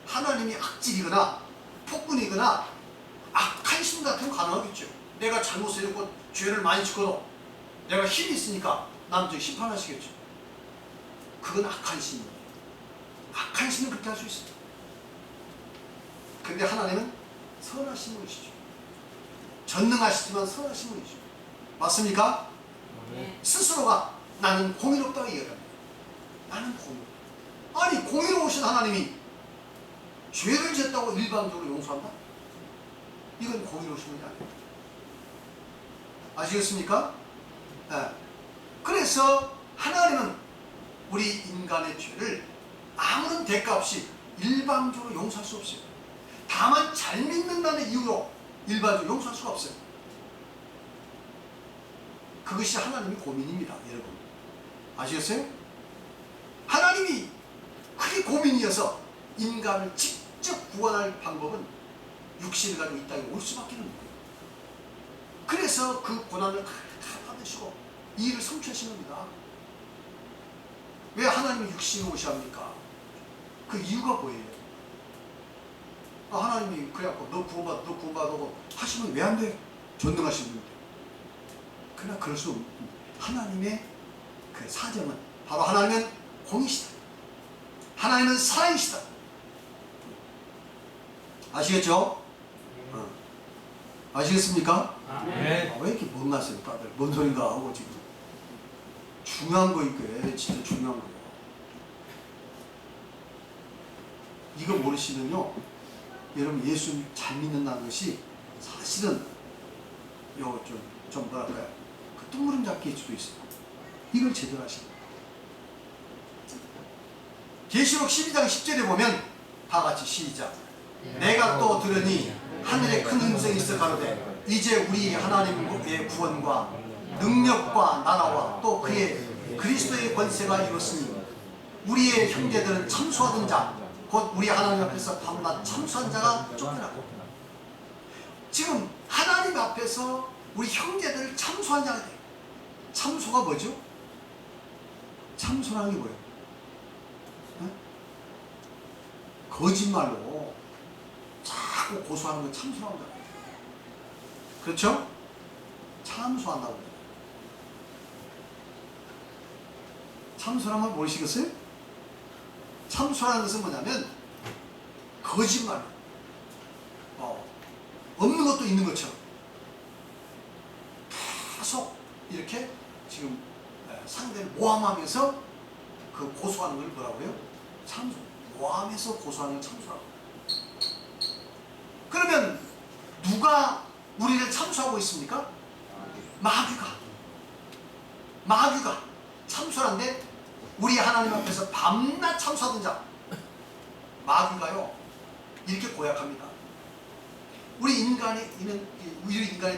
하나님이 악질이거나 폭군이거나 악한 신 같은 건 가능하겠죠. 내가 잘못을 했고 죄를 많이 짓고도 내가 힘이 있으니까 남들 심판하시겠죠. 그건 악한 신이에요. 악한 신은 그렇게 할 수 있어요. 근데 하나님은 선하신 분이시죠. 전능하시지만 선하신 분이죠. 맞습니까? 네. 스스로가 나는 공의롭다고 얘기합니다. 나는 공의롭다. 아니, 공의로우신 하나님이 죄를 지었다고 일방적으로 용서한다? 이건 공의로우신 분이 아닙니다. 아시겠습니까? 네. 그래서 하나님은 우리 인간의 죄를 아무런 대가 없이 일방적으로 용서할 수 없어요. 다만 잘 믿는다는 이유로 일반적으로 용서할 수가 없어요. 그것이 하나님의 고민입니다, 여러분. 아시겠어요? 하나님이 그게 고민이어서 인간을 직접 구원할 방법은 육신을 가지고 이 땅에 올 수밖에 없는 거예요. 그래서 그 고난을 다 받으시고 이 일을 성취하신 겁니다. 왜 하나님이 육신을 오셔야 합니까? 그 이유가 뭐예요? 하나님이 그래갖고 너 구원받고 하시면 왜 안 돼? 전능하신 분인데. 그러나 그럴 수 없는 하나님의 그 사정은 바로 하나님은 공이시다. 하나님은 사랑이시다. 아시겠죠? 아시겠습니까? 네. 왜 이렇게 못 났어요, 다들? 뭔 소린가 하고 지금. 중요한 거니까, 진짜 중요한 거예요. 이거 모르시면요, 여러분 예수 잘 믿는다는 것이 사실은 좀 뭐랄까요, 그 뜬구름 잡기일 수도 있어요. 이걸 제대로 하시는 거예요. 계시록 12장 10절에 보면 다 같이 시작. 내가 또 들으니 하늘에 큰 음성이 있어 가로되 이제 우리 하나님의 구원과 능력과 나라와 또 그의 그리스도의 권세가 이뤘으니 우리의 형제들은 참소하던 자 곧 우리 하나님 앞에서 밤낮 참소한 자가 쫓겨나고. 지금 하나님 앞에서 우리 형제들을 참소한 자가 돼요. 참소가 뭐죠? 참소라는 게 뭐예요? 네? 거짓말로 자꾸 고소하는 건 참소라고 하잖아요. 그렇죠? 참소한다고 그래요. 참소라는 걸 모르시겠어요? 참소라는 것은 뭐냐면 거짓말, 없는 것도 있는 것처럼 계속 이렇게 지금 상대를 모함하면서 그 고소하는 걸 뭐라고 해요? 참소. 모함해서 고소하는 걸 참소라고 해요. 그러면 누가 우리를 참소하고 있습니까? 마귀가 참소한데 우리 하나님 앞에서 밤낮 참소하던 자 마귀가요 이렇게 고약합니다. 우리 인간이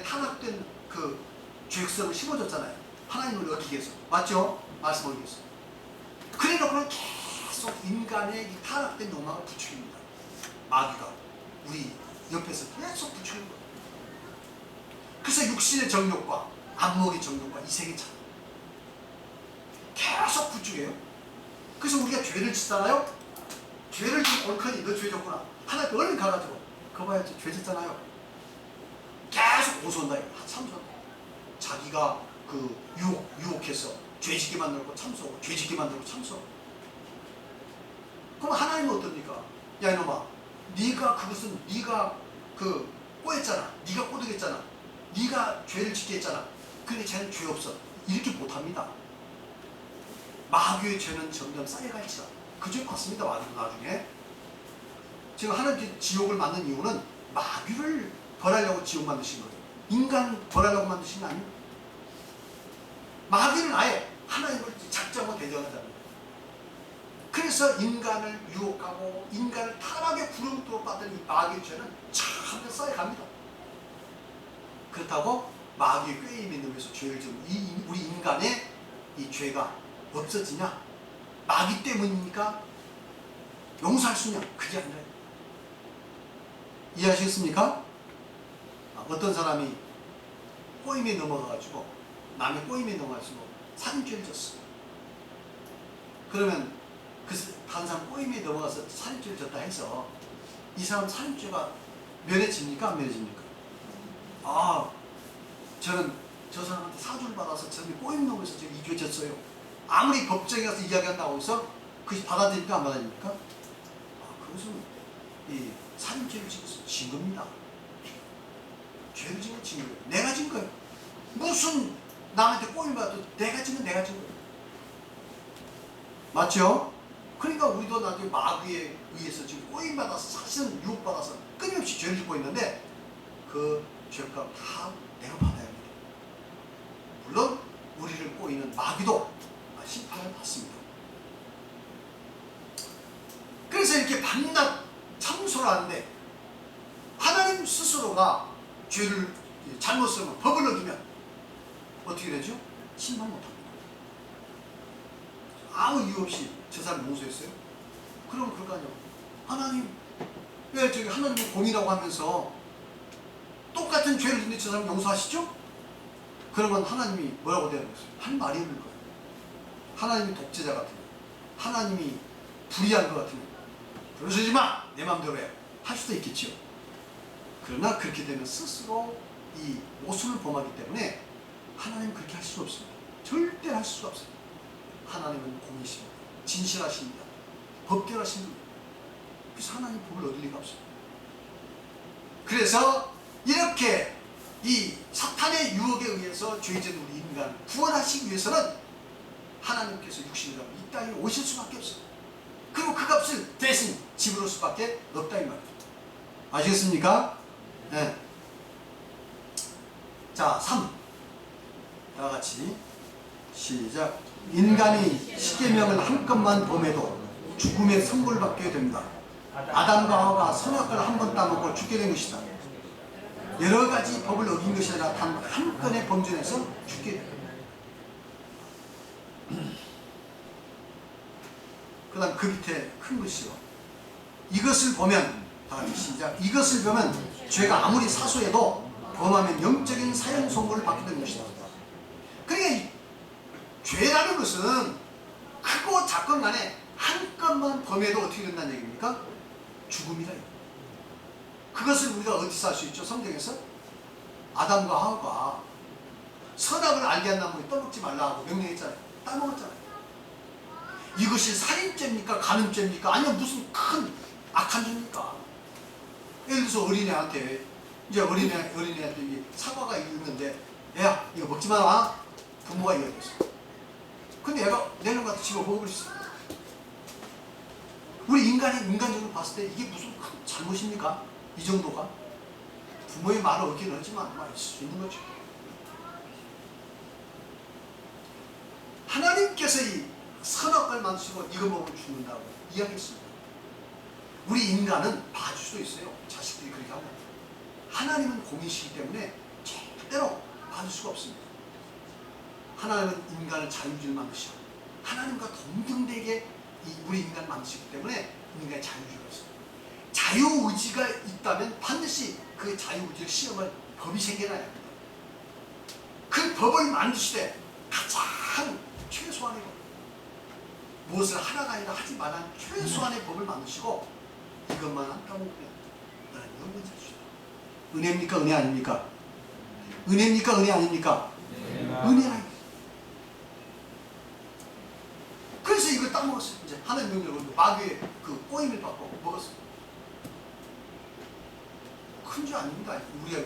타락된 그 죄성을 심어줬잖아요. 하나님을 어기기 위해서. 맞죠? 말씀 어기기 위해서. 그래 놓고는 계속 인간의 이 타락된 욕망을 부추깁니다. 마귀가 우리 옆에서 계속 부추기는 거예요. 그래서 육신의 정욕과 안목의 정욕과 이생의 참 계속 부추겨요. 그래서 우리가 죄를 짓잖아요. 죄를 지금 옳거니 너 죄 졌구나. 하나님 얼른 가가지고 그거 봐요. 죄 짓잖아요. 계속 고소한다. 참소한다. 자기가 그 유혹해서 죄 짓게 만들고 참소하고 죄 짓게 만들고 참소하고. 그럼 하나님은 어떻습니까? 야 이놈아, 네가 그것은 네가 그 꼬였잖아. 네가 꼬드겼잖아. 네가 죄를 짓게 했잖아. 근데 쟤는 죄 없어. 이렇게 못합니다. 마귀의 죄는 점점 쌓여갈지라. 그 죄 받습니다. 마귀도 나중에. 지금 하나님께 지옥을 만든 이유는 마귀를 벌하려고 지옥 만드신 거예요. 인간 벌하려고 만드신 거 아니에요. 마귀는 아예 하나님을 작정하고 대적하는 자입니다. 그래서 인간을 유혹하고 인간을 타락의 구름으로 빠뜨린 이 마귀의 죄는 참 쌓여갑니다. 그렇다고 마귀의 꾀임에 넘어서 죄를 지은 우리 인간의 이 죄가 없어지냐? 마귀 때문이니까 용서할 수 있냐? 그게 아니라. 이해하시겠습니까? 어떤 사람이 꼬임에 넘어가가지고 남의 꼬임에 넘어가가지고 살인죄를 졌어. 그러면 다른 사람 꼬임에 넘어가서 살인죄를 졌다 해서 이 사람 살인죄가 면해집니까? 안 면해집니까? 저는 저 사람한테 사주를 받아서 저는 꼬임 넘어서 제가 이 죄 졌어요. 아무리 법정에 가서 이야기한다고 해서 그것이 받아들입니까? 안 받아들입니까? 그것은 이 살인죄를 진 겁니다. 죄를 지은 진 거예요. 내가 진 거예요. 무슨 남한테 꼬임 받아도 내가 진 건 내가 진 거예요. 맞죠? 그러니까 우리도 나중에 마귀에 의해서 지금 꼬임 받아서 사실은 유혹받아서 끊임없이 죄를 짓고 있는데 그 죄값 다 내가 받아야 합니다. 물론 우리를 꼬이는 마귀도 심판을 받습니다. 그래서 이렇게 밤낮 참소를 하는데 하나님 스스로가 죄를 잘못을 하면 법을 어기면 어떻게 되죠? 심판 못합니다. 아무 이유 없이 저 사람 용서했어요? 그럼 그럴 거 아니에요. 하나님 왜 저기 하나님은 공이라고 하면서 똑같은 죄를 짓는데 저 사람 용서하시죠? 그러면 하나님이 뭐라고 대하겠어요? 할 말이 없는 거예요. 하나님이 독재자 같으면, 하나님이 불의한 것 같으면 그러지 마! 내 마음대로 해! 할 수도 있겠죠. 그러나 그렇게 되면 스스로 이 모순을 범하기 때문에 하나님은 그렇게 할 수가 없습니다. 절대 할 수가 없어요. 하나님은 공이십니다. 진실하십니다. 법대로하십니다. 그래서 하나님 법을 얻을 리가 없어요. 그래서 이렇게 이 사탄의 유혹에 의해서 죄진 우리 인간을 구원하시기 위해서는 하나님께서 육신을 잡고 이 땅에 오실 수밖에 없어요. 그리고 그 값을 대신 지불할 수밖에 없다 이 말이에요. 아시겠습니까? 네. 자, 3. 다 같이 시작. 인간이 십계명을 한껏만 범해도 죽음의 선고를 받게 됩니다. 아담과 하와가 선악과를 한 번 따먹고 죽게 된 것이다. 여러 가지 법을 어긴 것이 아니라 단 한 건의 범죄에서 죽게 됩니다. 그 다음 그 밑에 큰 글씨요. 이것을 보면, 다 같이 시작. 이것을 보면 죄가 아무리 사소해도 범하면 영적인 사형 선고를 받게 되는 것이다. 그러니까 이 죄라는 것은 크고 작건 간에 한 건만 범해도 어떻게 된다는 얘기입니까? 죽음이다. 그것을 우리가 어디서 알 수 있죠? 성경에서 아담과 하와가 선악을 알게 한 나무에 떠먹지 말라고 명령했잖아요. 따먹었잖아요. 이것이 살인죄입니까? 간음죄입니까? 아니면 무슨 큰 악한 죄입니까? 예를 들어서 어린애한테 이제 어린애한테 이게 사과가 있는데 애야 이거 먹지 마라. 부모가 이야기했어. 근데 애가 내는 것 같아 집어 먹어버렸어. 우리 인간적으로 봤을 때 이게 무슨 큰 잘못입니까? 이 정도가? 부모의 말을 어기는 하지만 말일 수 있는 거죠. 하나님께서 이 선악을 만드시고 이거 먹으면 죽는다고 이야기했습니다. 우리 인간은 봐줄 수도 있어요. 자식들이 그렇게 하고. 하나님은 공이시기 때문에 절대로 봐줄 수가 없습니다. 하나님은 인간을 자유주의를 만드시고 하나님과 동등되게 우리 인간을 만드시기 때문에 인간의 자유주의가 있습니다. 자유의지가 있다면 반드시 그 자유의지를 시험할 법이 생겨나야 합니다. 그 법을 만드시되 가장 최소한의 법, 무엇을 하나가 아니라 하지 말라는 최소한의 법을 만드시고 이것만 안 까먹으면 너는 영원 살 수 있다. 은혜입니까? 은혜 아닙니까? 은혜입니까? 은혜 아닙니까? 은혜라. 그래서 이걸 따먹었어요. 이제 하나님 명령으로 마귀의 그 꼬임을 받고 먹었어요. 큰 죄 아닙니다.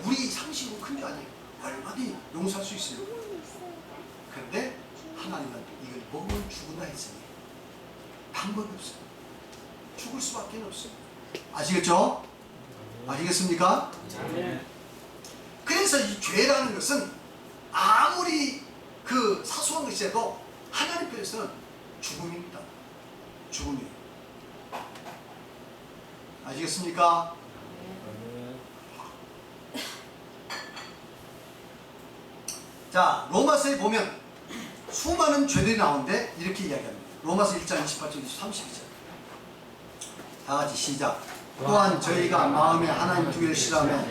우리 상식으로 큰 죄 아니에요. 얼마든지 용서할 수 있어요. 그런데 하나님은 이걸 먹으면 죽는다 했으니 방법이 없어요. 죽을 수밖에 없어요. 아시겠죠? 아시겠습니까? 그래서 이 죄라는 것은 아무리 그 사소한 것이라도 하나님 편에서는 죽음입니다. 죽음이에요. 아시겠습니까? 자, 로마서에 보면 수많은 죄들이 나오는데 이렇게 이야기합니다. 로마서 1장 28절 30절. 다 같이 시작. 또한 저희가 마음에 하나님 두기를 싫어하며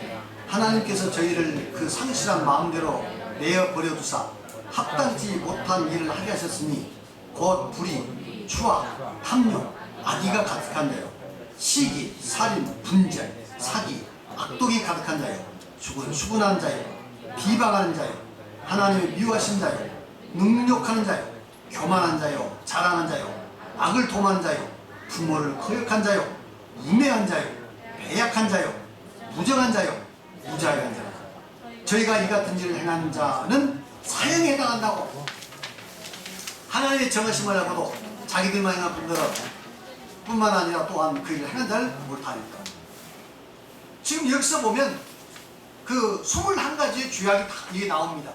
하나님께서 저희를 그 상실한 마음대로 내어 버려두사 합당치 못한 일을 하게 하셨으니 곧 불의, 추악, 탐욕, 악의가 가득한 자요, 시기, 살인, 분쟁, 사기, 악독이 가득한 자요, 수군수군한 자요, 비방하는 자요, 하나님을 미워하신 자요, 능욕하는 자요, 교만한 자요, 자랑한 자요, 악을 도모하는 자요, 부모를 거역한 자요, 우매한 자요, 배약한 자요, 무정한 자요, 무자비한 자요. 저희가 이 같은 일을 행한 자는 사형에 해당한다고. 하나님의 정하심을 하고도 자기들만 행한 분들은 뿐만 아니라 또한 그 일을 행한 자를 못하니까. 지금 여기서 보면 그 21가지의 죄악이 다 이게 나옵니다.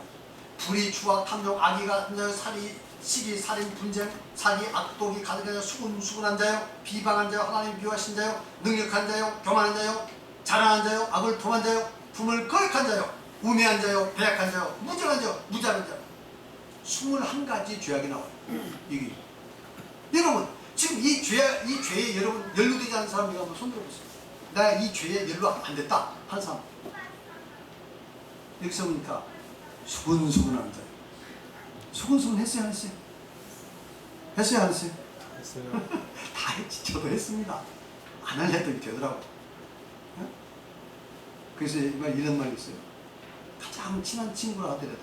불의, 추악, 탐욕, 악의가 살이, 시기, 살인, 분쟁, 사기, 악독이 가득한 자요, 수군수군한 자요, 비방한 자요, 하나님 미워하신 자요, 능력한 자요, 교만한 자요, 자랑한 자요, 악을 도만 자요, 부모를 거역한 자요, 우매한 자요, 배약한 자요, 무정한 자요, 무자비한 자요. 21가지 죄악이 나와요. 이게. 여러분, 지금 이 죄에 여러분 연루되지 않은 사람이 한번 손 들어보세요. 나 이 죄에 연루 안 됐다 한 사람. 여기서 보니까 수근수근한 자요. 수근수근 했어요, 안 했어요? 했어요, 안 했어요? 했어요. 다 했지. 저도 했습니다. 안 할래도 되더라고. 그래서 이런 말이 있어요. 가장 친한 친구라 하더라도,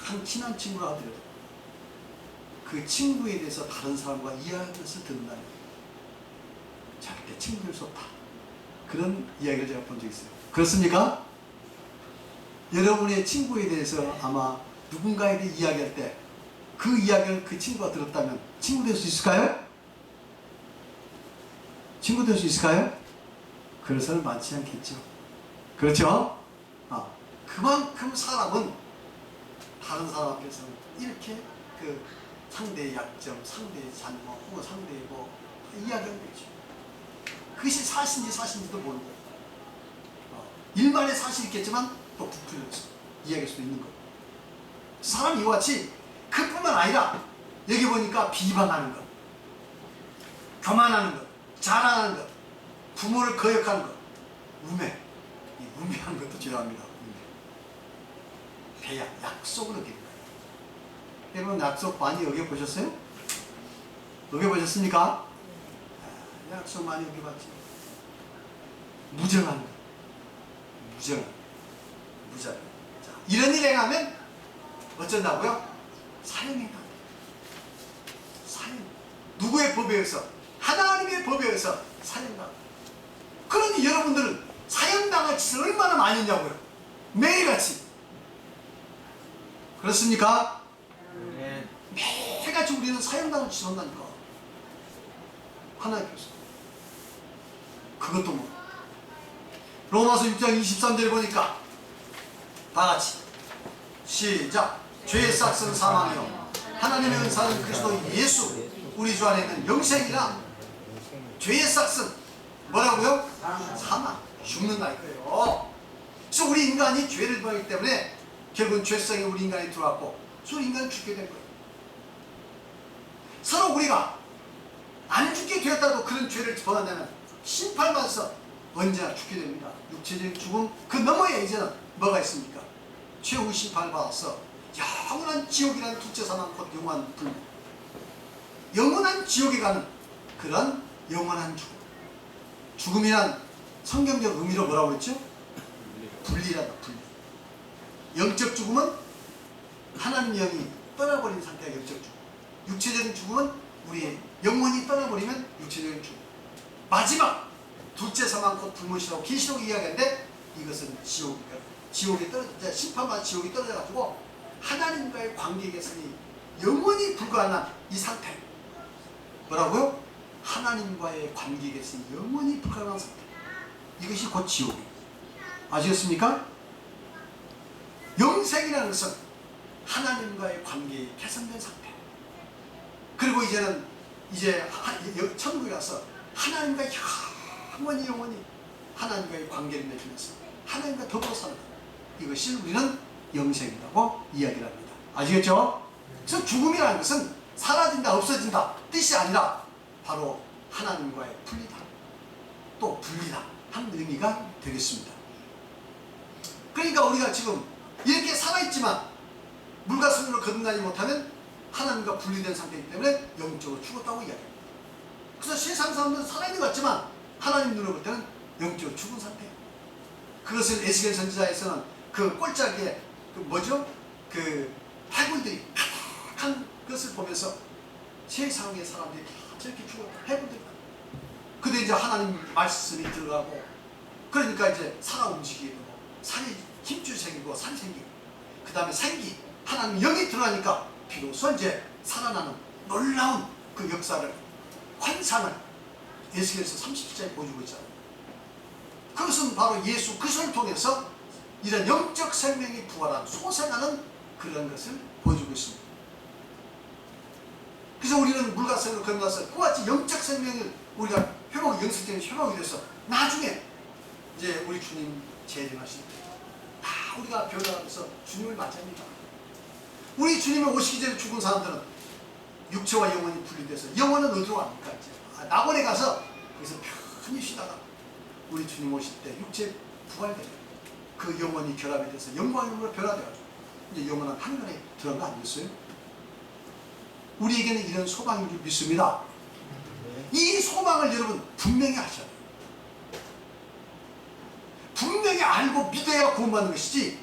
가장 친한 친구라 하더라도 그 친구에 대해서 다른 사람과 이야기를 듣는다면 절대 친구일 수 없다. 그런 이야기를 제가 본 적이 있어요. 그렇습니까? 여러분의 친구에 대해서 아마 누군가에 대해 이야기할 때 그 이야기를 그 친구가 들었다면 친구 될 수 있을까요? 친구 될 수 있을까요? 그래서는 많지 않겠죠. 그렇죠? 그만큼 사람은 다른 사람 앞에서는 이렇게 그 상대의 약점, 상대의 잘못, 혹은 상대의 뭐 이야기하는 거죠. 그것이 사실인지 사실인지도 모르고 일반의 사실이 있겠지만 또 부풀려서 이야기할 수도 있는 거예요. 사람이 이와 같이 그뿐만 아니라 여기 보니까 비방하는 것, 교만하는 것, 자랑하는 것, 부모를 거역하는 것, 우매, 이 우매하는 것도 죄합니다. 배약, 약속을 어기는 거예요. 여러분 약속 많이 어겨보셨어요? 어겨보셨습니까? 약속 많이 어겨봤지. 무정한 것. 무정. 자, 이런 일 행하면 어쩐다고요? 사형이다. 사형. 누구의 법에 의해서? 하나님의 법에 의해서 사형당한다. 그러니 여러분들은 사형당할 짓을 얼마나 많이 했냐고요? 매일같이. 그렇습니까? 매일같이 우리는 사형당할 짓을 한다니까. 하나님께서. 그것도 뭐. 로마서 6장 23절에 보니까 다같이 시작. 죄의 싹은 사망이요 하나님의 은사는 그리스도 예수 우리 주 안에 있는 영생이라. 죄의 싹은 뭐라고요? 사망. 죽는다 이거예요. 그래서 우리 인간이 죄를 범하기 때문에 결국은 죄성이 우리 인간에 들어왔고 그래서 인간은 죽게 된 거예요. 서로 우리가 안 죽게 되었다고 그런 죄를 범한다면 심판받아서 언제나 죽게 됩니다. 육체적인 죽음 그 너머에 이제는 뭐가 있습니까? 최후 심판을 받아서 영원한 지옥이라는 둘째 사망 곧 영원한 불, 영원한 지옥에 가는 그런 영원한 죽음. 죽음이란 성경적 의미로 뭐라고 했죠? 분리라다. 분리. 영적 죽음은 하나님 영이 떠나버린 상태가 영적 죽음. 육체적인 죽음은 우리의 영혼이 떠나버리면 육체적인 죽음. 마지막 둘째 사망 곧 불못이라고 계시록 이야기하는데 이것은 지옥에 떨어져 심판받아 지옥에 떨어져가지고 하나님과의 관계에 있으니 영원히 불가능한 이 상태. 뭐라고요? 하나님과의 관계에 있으니 영원히 불가능한 상태. 이것이 곧 지옥이에요. 아시겠습니까? 영생이라는 것은 하나님과의 관계에 개선된 상태. 그리고 이제는 천국에 가서 하나님과 영원히 하나님과의 관계를 맺으면서 하나님과 더불어 사는 것. 이것이 우리는 영생이라고 이야기를 합니다. 아시겠죠? 그래서 죽음이라는 것은 사라진다, 없어진다 뜻이 아니라 바로 하나님과의 분리다, 또 분리다 하는 의미가 되겠습니다. 그러니까 우리가 지금 이렇게 살아있지만 물과 성령으로 거듭나지 못하면 하나님과 분리된 상태이기 때문에 영적으로 죽었다고 이야기합니다. 그래서 세상 사람들은 살아있는 것 같지만 하나님 눈으로 볼 때는 영적으로 죽은 상태예요. 그것을 에스겔 선지자에서는 그 꼴짝에 그 해골들이 가득한 것을 보면서 세상의 사람들이 다 저렇게 죽었다. 해골들이. 근데 이제 하나님 말씀이 들어가고 그러니까 이제 살아 움직이고 살이 힘줄 생기고 살이 생기고 그 다음에 생기 하나님 영이 들어가니까 비로소 이제 살아나는 놀라운 그 역사를 환상을 에스겔서 37장에 보여주고 있잖아요. 그것은 바로 예수 그리스도를 통해서 이런 영적 생명이 부활한 소생하는 그런 것을 보여주고 있습니다. 그래서 우리는 물과 성으로 건너서 그와 같이 영적 생명을 우리가 영성적인 회복이 돼서 나중에 이제 우리 주님 재림하실 때 다 우리가 변화하면서 주님을 맞이합니다. 우리 주님이 오시기 전에 죽은 사람들은 육체와 영혼이 분리돼서 영혼은 어디로 갑니까? 이제 낙원에 가서 거기서 편히 쉬다가 우리 주님 오실 때 육체 부활되면 그 영혼이 결합이 돼서 영광으로 변화돼가지고 이제 영원한 하늘에 들어간 거 아니겠어요? 우리에게는 이런 소망인 줄 믿습니다. 이 소망을 여러분 분명히 아셔야 돼요. 분명히 알고 믿어야 구원받는 것이지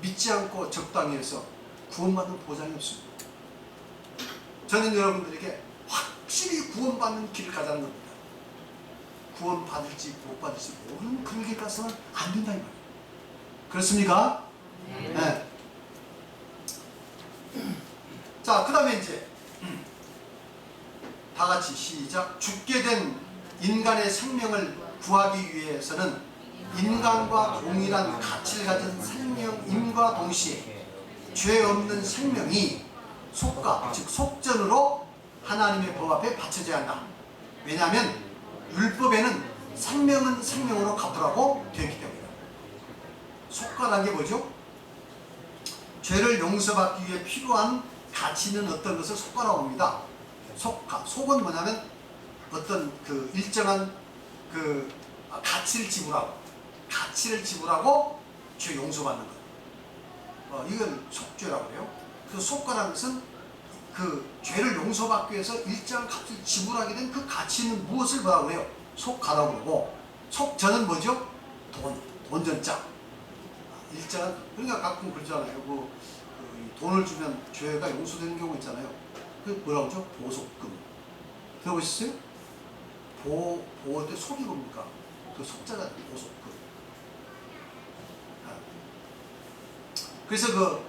믿지 않고 적당히 해서 구원받는 보장이 없습니다. 저는 여러분들에게 확실히 구원받는 길을 가자는 겁니다. 구원받을지 못 받을지 모르는 그 길 가서는 안 된다 이 말이에요. 그렇습니까? 네. 자, 그 다음에 이제 다 같이 시작. 죽게 된 인간의 생명을 구하기 위해서는 인간과 동일한 가치를 가진 생명임과 동시에 죄 없는 생명이 속가, 즉 속전으로 하나님의 법 앞에 바쳐져야 한다. 왜냐하면 율법에는 생명은 생명으로 갚으라고 되어 있기 때문이다. 속가라는 게 뭐죠? 죄를 용서받기 위해 필요한 가치는 어떤 것을 속가라고 합니다. 속가, 속은 뭐냐면 어떤 그 일정한 그 가치를 지불하고 죄 용서받는 것. 이걸 속죄라고 해요. 그 속가라는 것은 그 죄를 용서받기 위해서 일정한 값을 지불하게 된 그 가치는 무엇을 뭐라고 해요? 속가라고 그러고, 속전은 뭐죠? 돈전자. 일자가, 그러니까 가끔 그러잖아요. 돈을 주면 죄가 용서되는 경우 있잖아요. 그 뭐라고 하죠? 보속금. 들어보셨어요? 보호 때 속이 뭡니까? 그 속자가 보속금. 그래서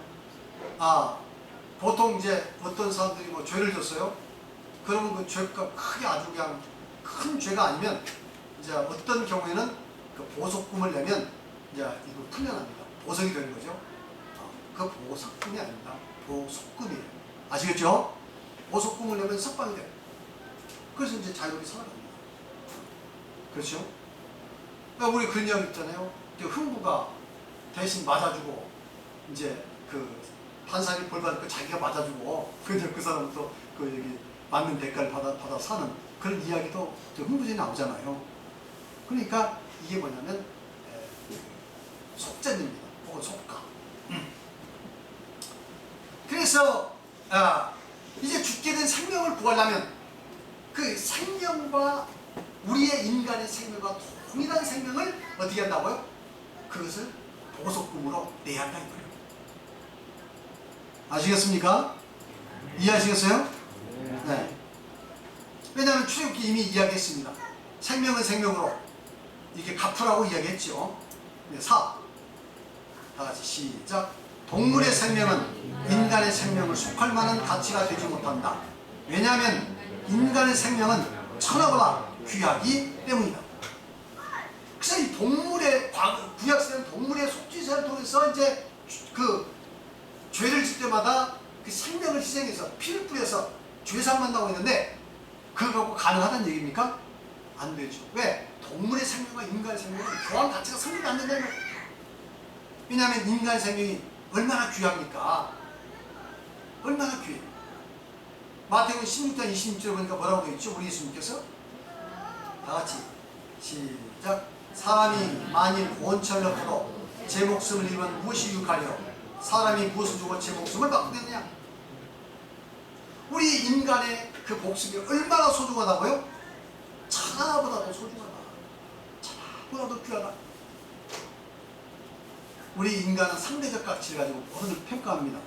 보통 이제 어떤 사람들이 뭐 죄를 졌어요. 그러면 그 죄가 크게 아주 그냥 큰 죄가 아니면 이제 어떤 경우에는 그 보석금을 내면 이제 이거 풀려납니다. 보석이 되는 거죠. 그 보석금이 아닙니다. 보석금이에요. 아시겠죠? 보석금을 내면 석방이 돼요. 그래서 이제 자유롭게 살아갑니다. 그렇죠? 그러니까 우리 그런 이야기 있잖아요. 흥부가 대신 맞아주고 이제 그 판사님 벌 받고 자기가 맞아주고 그 사람도 그 여기 맞는 대가를 받아 사는 그런 이야기도 흥부전에 나오잖아요. 그러니까 이게 뭐냐면 속전입니다. 혹은 속가. 그래서 이제 죽게 된 생명을 구하려면 그 생명과 우리의 인간의 생명과 동일한 생명을 어떻게 한다고요? 그것을 보석금으로 내야 한다는 거예요. 아시겠습니까? 이해하시겠어요? 네. 왜냐하면 출애굽기 이미 이야기했습니다. 생명은 생명으로 이렇게 갚으라고 이야기했죠. 4. 다 같이 시작. 동물의 생명은 인간의 생명을 속할 만한 가치가 되지 못한다. 왜냐하면 인간의 생명은 천하보다 귀하기 때문이다. 그래서 이 동물의 구약시대는 동물의 속죄사를 통해서 이제 그 죄를 질 때마다 그 생명을 희생해서 피를 뿌려서 죄사만 나오고 있는데 그거 가능하다는 얘기입니까? 안 되죠. 왜? 동물의 생명과 인간의 생명은 교환 가치가 성립이 안 된다는 거예요. 왜냐하면 인간의 생명이 얼마나 귀합니까? 얼마나 귀해요. 마태복음 16장 26절에 보니까 뭐라고 되어 있죠? 우리 예수님께서 다 같이 시작. 사람이 만일 온천을 얻고도 제 목숨을 잃으면 무엇이 유익하리요? 사람이 무엇을 주고 제 목숨을 받겠느냐? 우리 인간의 그 목숨이 얼마나 소중하다고요? 천하보다도 소중하다. 천하보다도 귀하다. 우리 인간은 상대적 가치를 가지고 모든 평가합니다.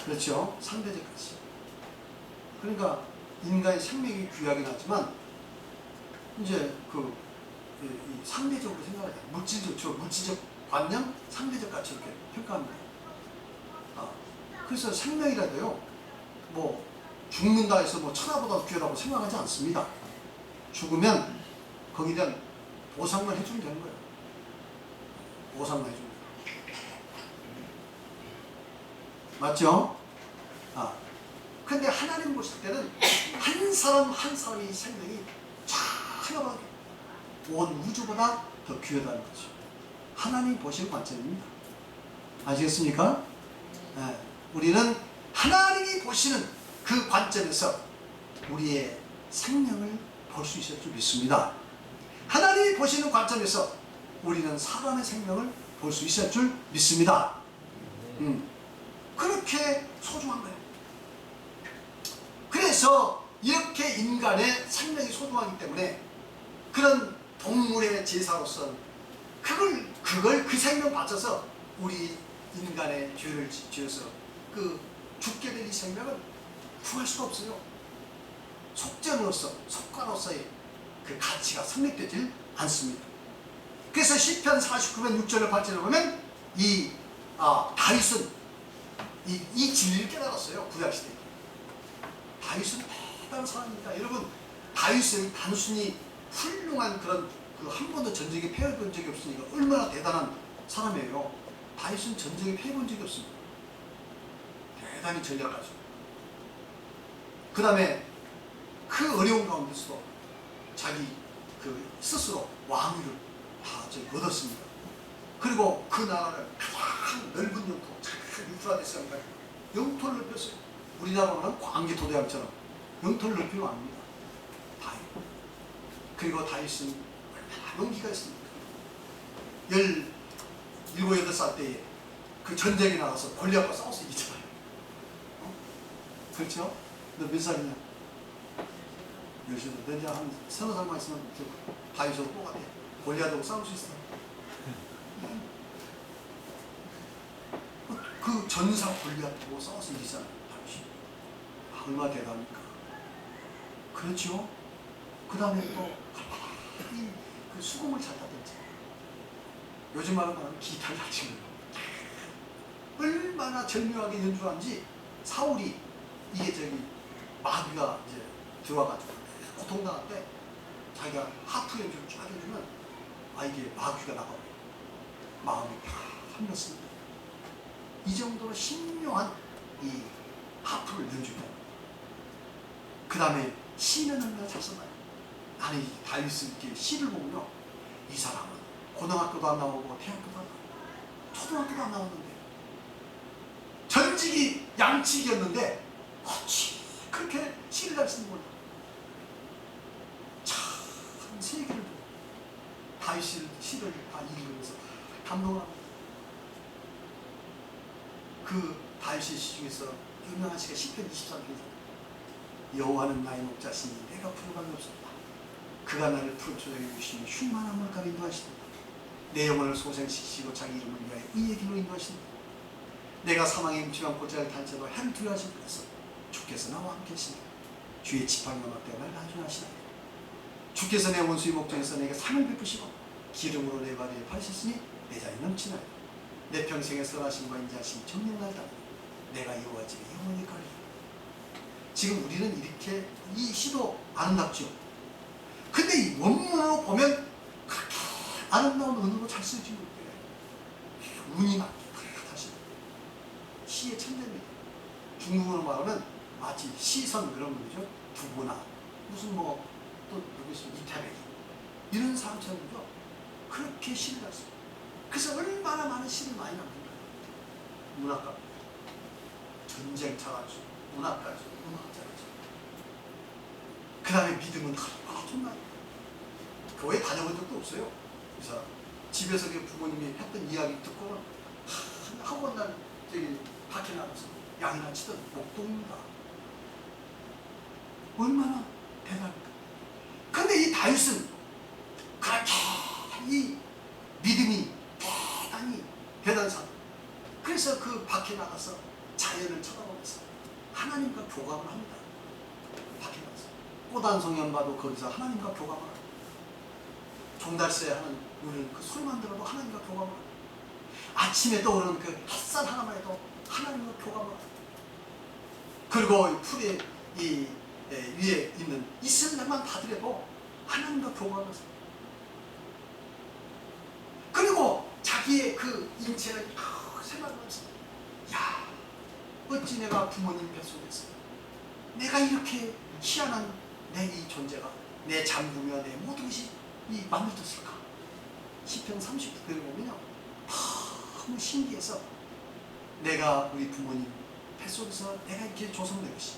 그렇죠? 상대적 가치. 그러니까 인간의 생명이 귀하긴 하지만 이제 이 상대적으로 생각하자. 물질적 관념, 상대적 가치 이렇게 평가합니다. 그래서 생명이라도요, 뭐 죽는다 해서 뭐 천하보다 귀하다고 생각하지 않습니다. 죽으면 거기에 대한 보상만 해주면 되는 거예요. 보상만 해주면 돼요. 맞죠? 근데 하나님 보실 때는 한 사람 한 사람의 생명이 천하보다 온 우주보다 더 귀하다는 거죠. 하나님 보시는 관점입니다. 아시겠습니까? 네. 우리는 하나님이 보시는 그 관점에서 우리의 생명을 볼 수 있을 줄 믿습니다. 하나님이 보시는 관점에서 우리는 사람의 생명을 볼 수 있을 줄 믿습니다. 그렇게 소중한 거예요. 그래서 이렇게 인간의 생명이 소중하기 때문에 그런 동물의 제사로서 그걸 그 생명 바쳐서 우리 인간의 죄를 지어서 그 죽게 된 이 생명을 구할 수가 없어요. 속죄로서 속가로서의 그 가치가 성립되질 않습니다. 그래서 시편 49편 6절을 8절을 보면 다윗은 이 진리를 깨달았어요. 구약시대에. 다윗은 대단한 사람입니다. 여러분, 다윗은 단순히 훌륭한 그런 한 번도 전쟁에 패해본 적이 없으니까 얼마나 대단한 사람이에요. 다윗은 전쟁에 패해본 적이 없습니다. 대단히 전략가죠. 그 다음에 그 어려운 가운데서도 자기 스스로 왕위를 다 얻었습니다. 그리고 그 나라를 가장 넓은 영토, 유프라데스 강가에 영토를 넓혔어요. 우리나라는 광개토대왕처럼 영토를 넓히는 왕입니다. 다윗. 그리고 다윗은 얼마나 용기가 있습니까? 17, 8살 때에 그 전쟁에 나가서 골리앗과 싸워서 이기잖아요. 그렇죠? 너 몇 살이냐? 열심히. 너 이제 한 서너 살만 있으면 다윗하고 똑같아. 골리앗하고 싸울 수 있어요. 그 전사 골리앗하고 싸워서 이기잖아요. 다윗이. 얼마나 대단합니까? 그렇죠? 그 다음에 또 그 수공을 찾다든지 요즘 말로 말하면 기타를 잘 치는 거. 얼마나 절묘하게 연주하는지 사울이 이게 저기 마귀가 이제 들어와가지고 고통당할 때 자기가 하프 연주를 쫙 해주면 이게 마귀가 나가고 마음이 편했습니다. 이 정도로 신묘한 이 하프를 연주해요. 그 다음에 시는 얼마나 잘 써놔요. 나는 이 다윗을 이렇게 시를 보면요, 이 사람은 고등학교도 안 나오고 대학교도 안 나오고 초등학교도 안 나왔는데 전직이 양측이었는데 어찌 그렇게 시를 잘 쓰는 거야. 참 세계를 보고 다윗 시를 다 읽으면서 감동을 합니다. 그 다윗의 시 중에서 유명한 시가 시편 23편이잖아요. 여호와는 나의 목자시니 내가 부족함이 없었다. 그가 나를 푸른 초장에 주시며 흉만한 물가로 인도하시도다. 내 영혼을 소생시키시고 자기 이름을 위하여 의의 길로 인도하시도다. 내가 사망의 음침한 골짜기를 탈지라도 해를 두려워하지 않겠어. 주께서 나와 함께 하시니 주의 지팡이와 막대가 나를 안전하시나이다. 주께서 내 원수의 목전에서 내게 상을 베푸시고 기름으로 내 발에 바르셨으니 내 잔이 넘치나이다. 내 평생의 선하심과 인자하심이 정녕 날 따르니 내가 여호와 집에 영원히 거하리라. 지금 우리는 이렇게 이 시도 아름답죠. 근데 이 원문으로 보면 그렇게 아름다운 은으로 잘 쓰여진 거예요. 운이 맞게 다시 시의 천재입니다. 중국어로 말하면 마치 시선 그런 거죠. 두부나 무슨 뭐 또 누구 있으면 이태백이 이런 사람처럼요. 그렇게 시를 잘 써요. 그래서 얼마나 많은 시를 많이 남긴가. 문학가, 전쟁차가죠. 문학가죠. 문학자죠. 그 다음에 믿음은 정말 교회 다녀본 적도 없어요. 그래서 집에서 부모님이 했던 이야기 듣고는 학원 날 저기 밖에 나가서 양이나 치던 목동입니다. 얼마나 대단합니까? 근데 이 다윗은 그렇게 이 믿음이 대단히 대단한 사람. 그래서 그 밖에 나가서 자연을 쳐다보면서 하나님과 교감을 합니다. 밖에 나가서 꽃 한 송이 봐도 거기서 하나님과 교감을 합니다. 종달새 하는 우리는 그 소리만 들어도 하나님과 교감을 합니다. 아침에 떠오르는 그 햇살 하나만 해도 하나님과 교감을 합니다. 그리고 풀에 이 위에 있는 이슬들만 받으려도 하나님과 교감을 합니다. 그리고 자기의 그 인체를 생각하면서 야, 어찌 내가 부모님 뱃속에서 내가 이렇게 희한한 내 이 존재가 내 잠구며 내 모든 것이 만들어졌을까? 시편 39편을 보면요, 너무 신기해서 내가 우리 부모님 뱃속에서 내가 이렇게 조성된 것이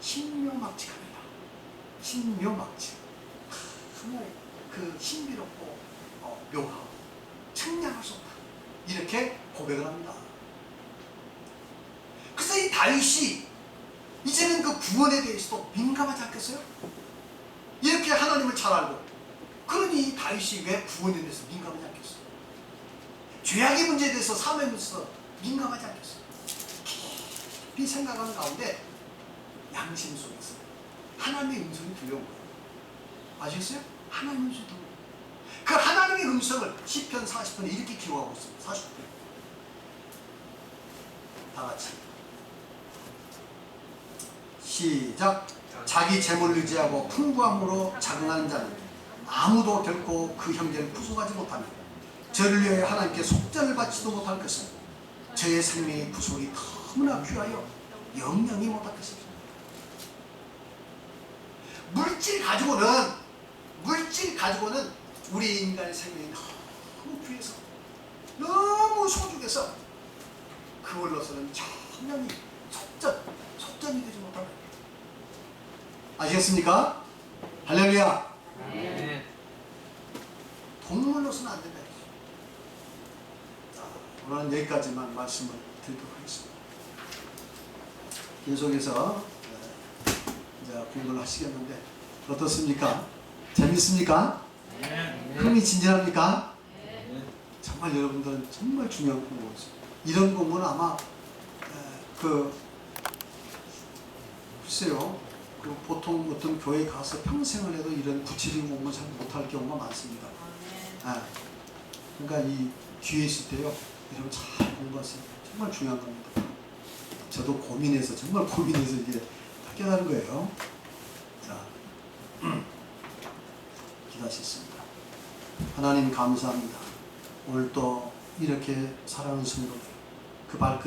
신묘막측합니다. 신묘막측. 정말 그 신비롭고 묘하고 측량할 수 없다. 이렇게 고백을 합니다. 그래서 이 다윗이 이제는 그 구원에 대해서도 민감하지 않겠어요? 이렇게 하나님을 잘 알고, 그러니 이 다윗이 왜 구원에 대해서 민감하지 않겠어요? 죄악의 문제에 대해서 사명에 대해서 민감하지 않겠어요? 깊이 생각하는 가운데 양심 속에서 하나님의 음성이 들려온 거예요. 아시겠어요? 하나님의 음성이 들려온 거예요. 그 하나님의 음성을 시편 40편에 이렇게 기록하고 있습니다. 40편. 다 같이 시작. 자기 재물을 의지하고 풍부함으로 자긍하는 자는 아무도 결코 그 형제를 구속하지 못하며 저를 위하여 하나님께 속전을 바치도 못할 것은 저의 생명의 구속이 너무나 귀하여 영영이 못할 것입니다. 물질 가지고는 우리 인간의 생명이 너무 귀해서, 너무 소중해서 그걸로서는 전혀 속전이 되지 못합니다. 아시겠습니까? 할렐루야. 네. 동물로서는 안 된다. 자, 오늘은 여기까지만 말씀을 드리도록 하겠습니다. 계속해서 이제 공부를 하시겠는데 어떻습니까? 재밌습니까? 흥미진진합니까? 정말 여러분들은 정말 중요한 공부였어요. 이런 공부는 아마 글쎄요, 보통 어떤 교회 가서 평생을 해도 이런 구체적인 공부는 잘 못할 경우가 많습니다. 그러니까 이 기회 있을 때요, 여러분 잘 공부하세요. 정말 중요한 겁니다. 저도 고민해서 정말 고민해서 이게 다 깨달은 거예요. 자, 기도하셨습니다. 하나님 감사합니다. 오늘 또 이렇게 사랑하는 성도들 그 발끝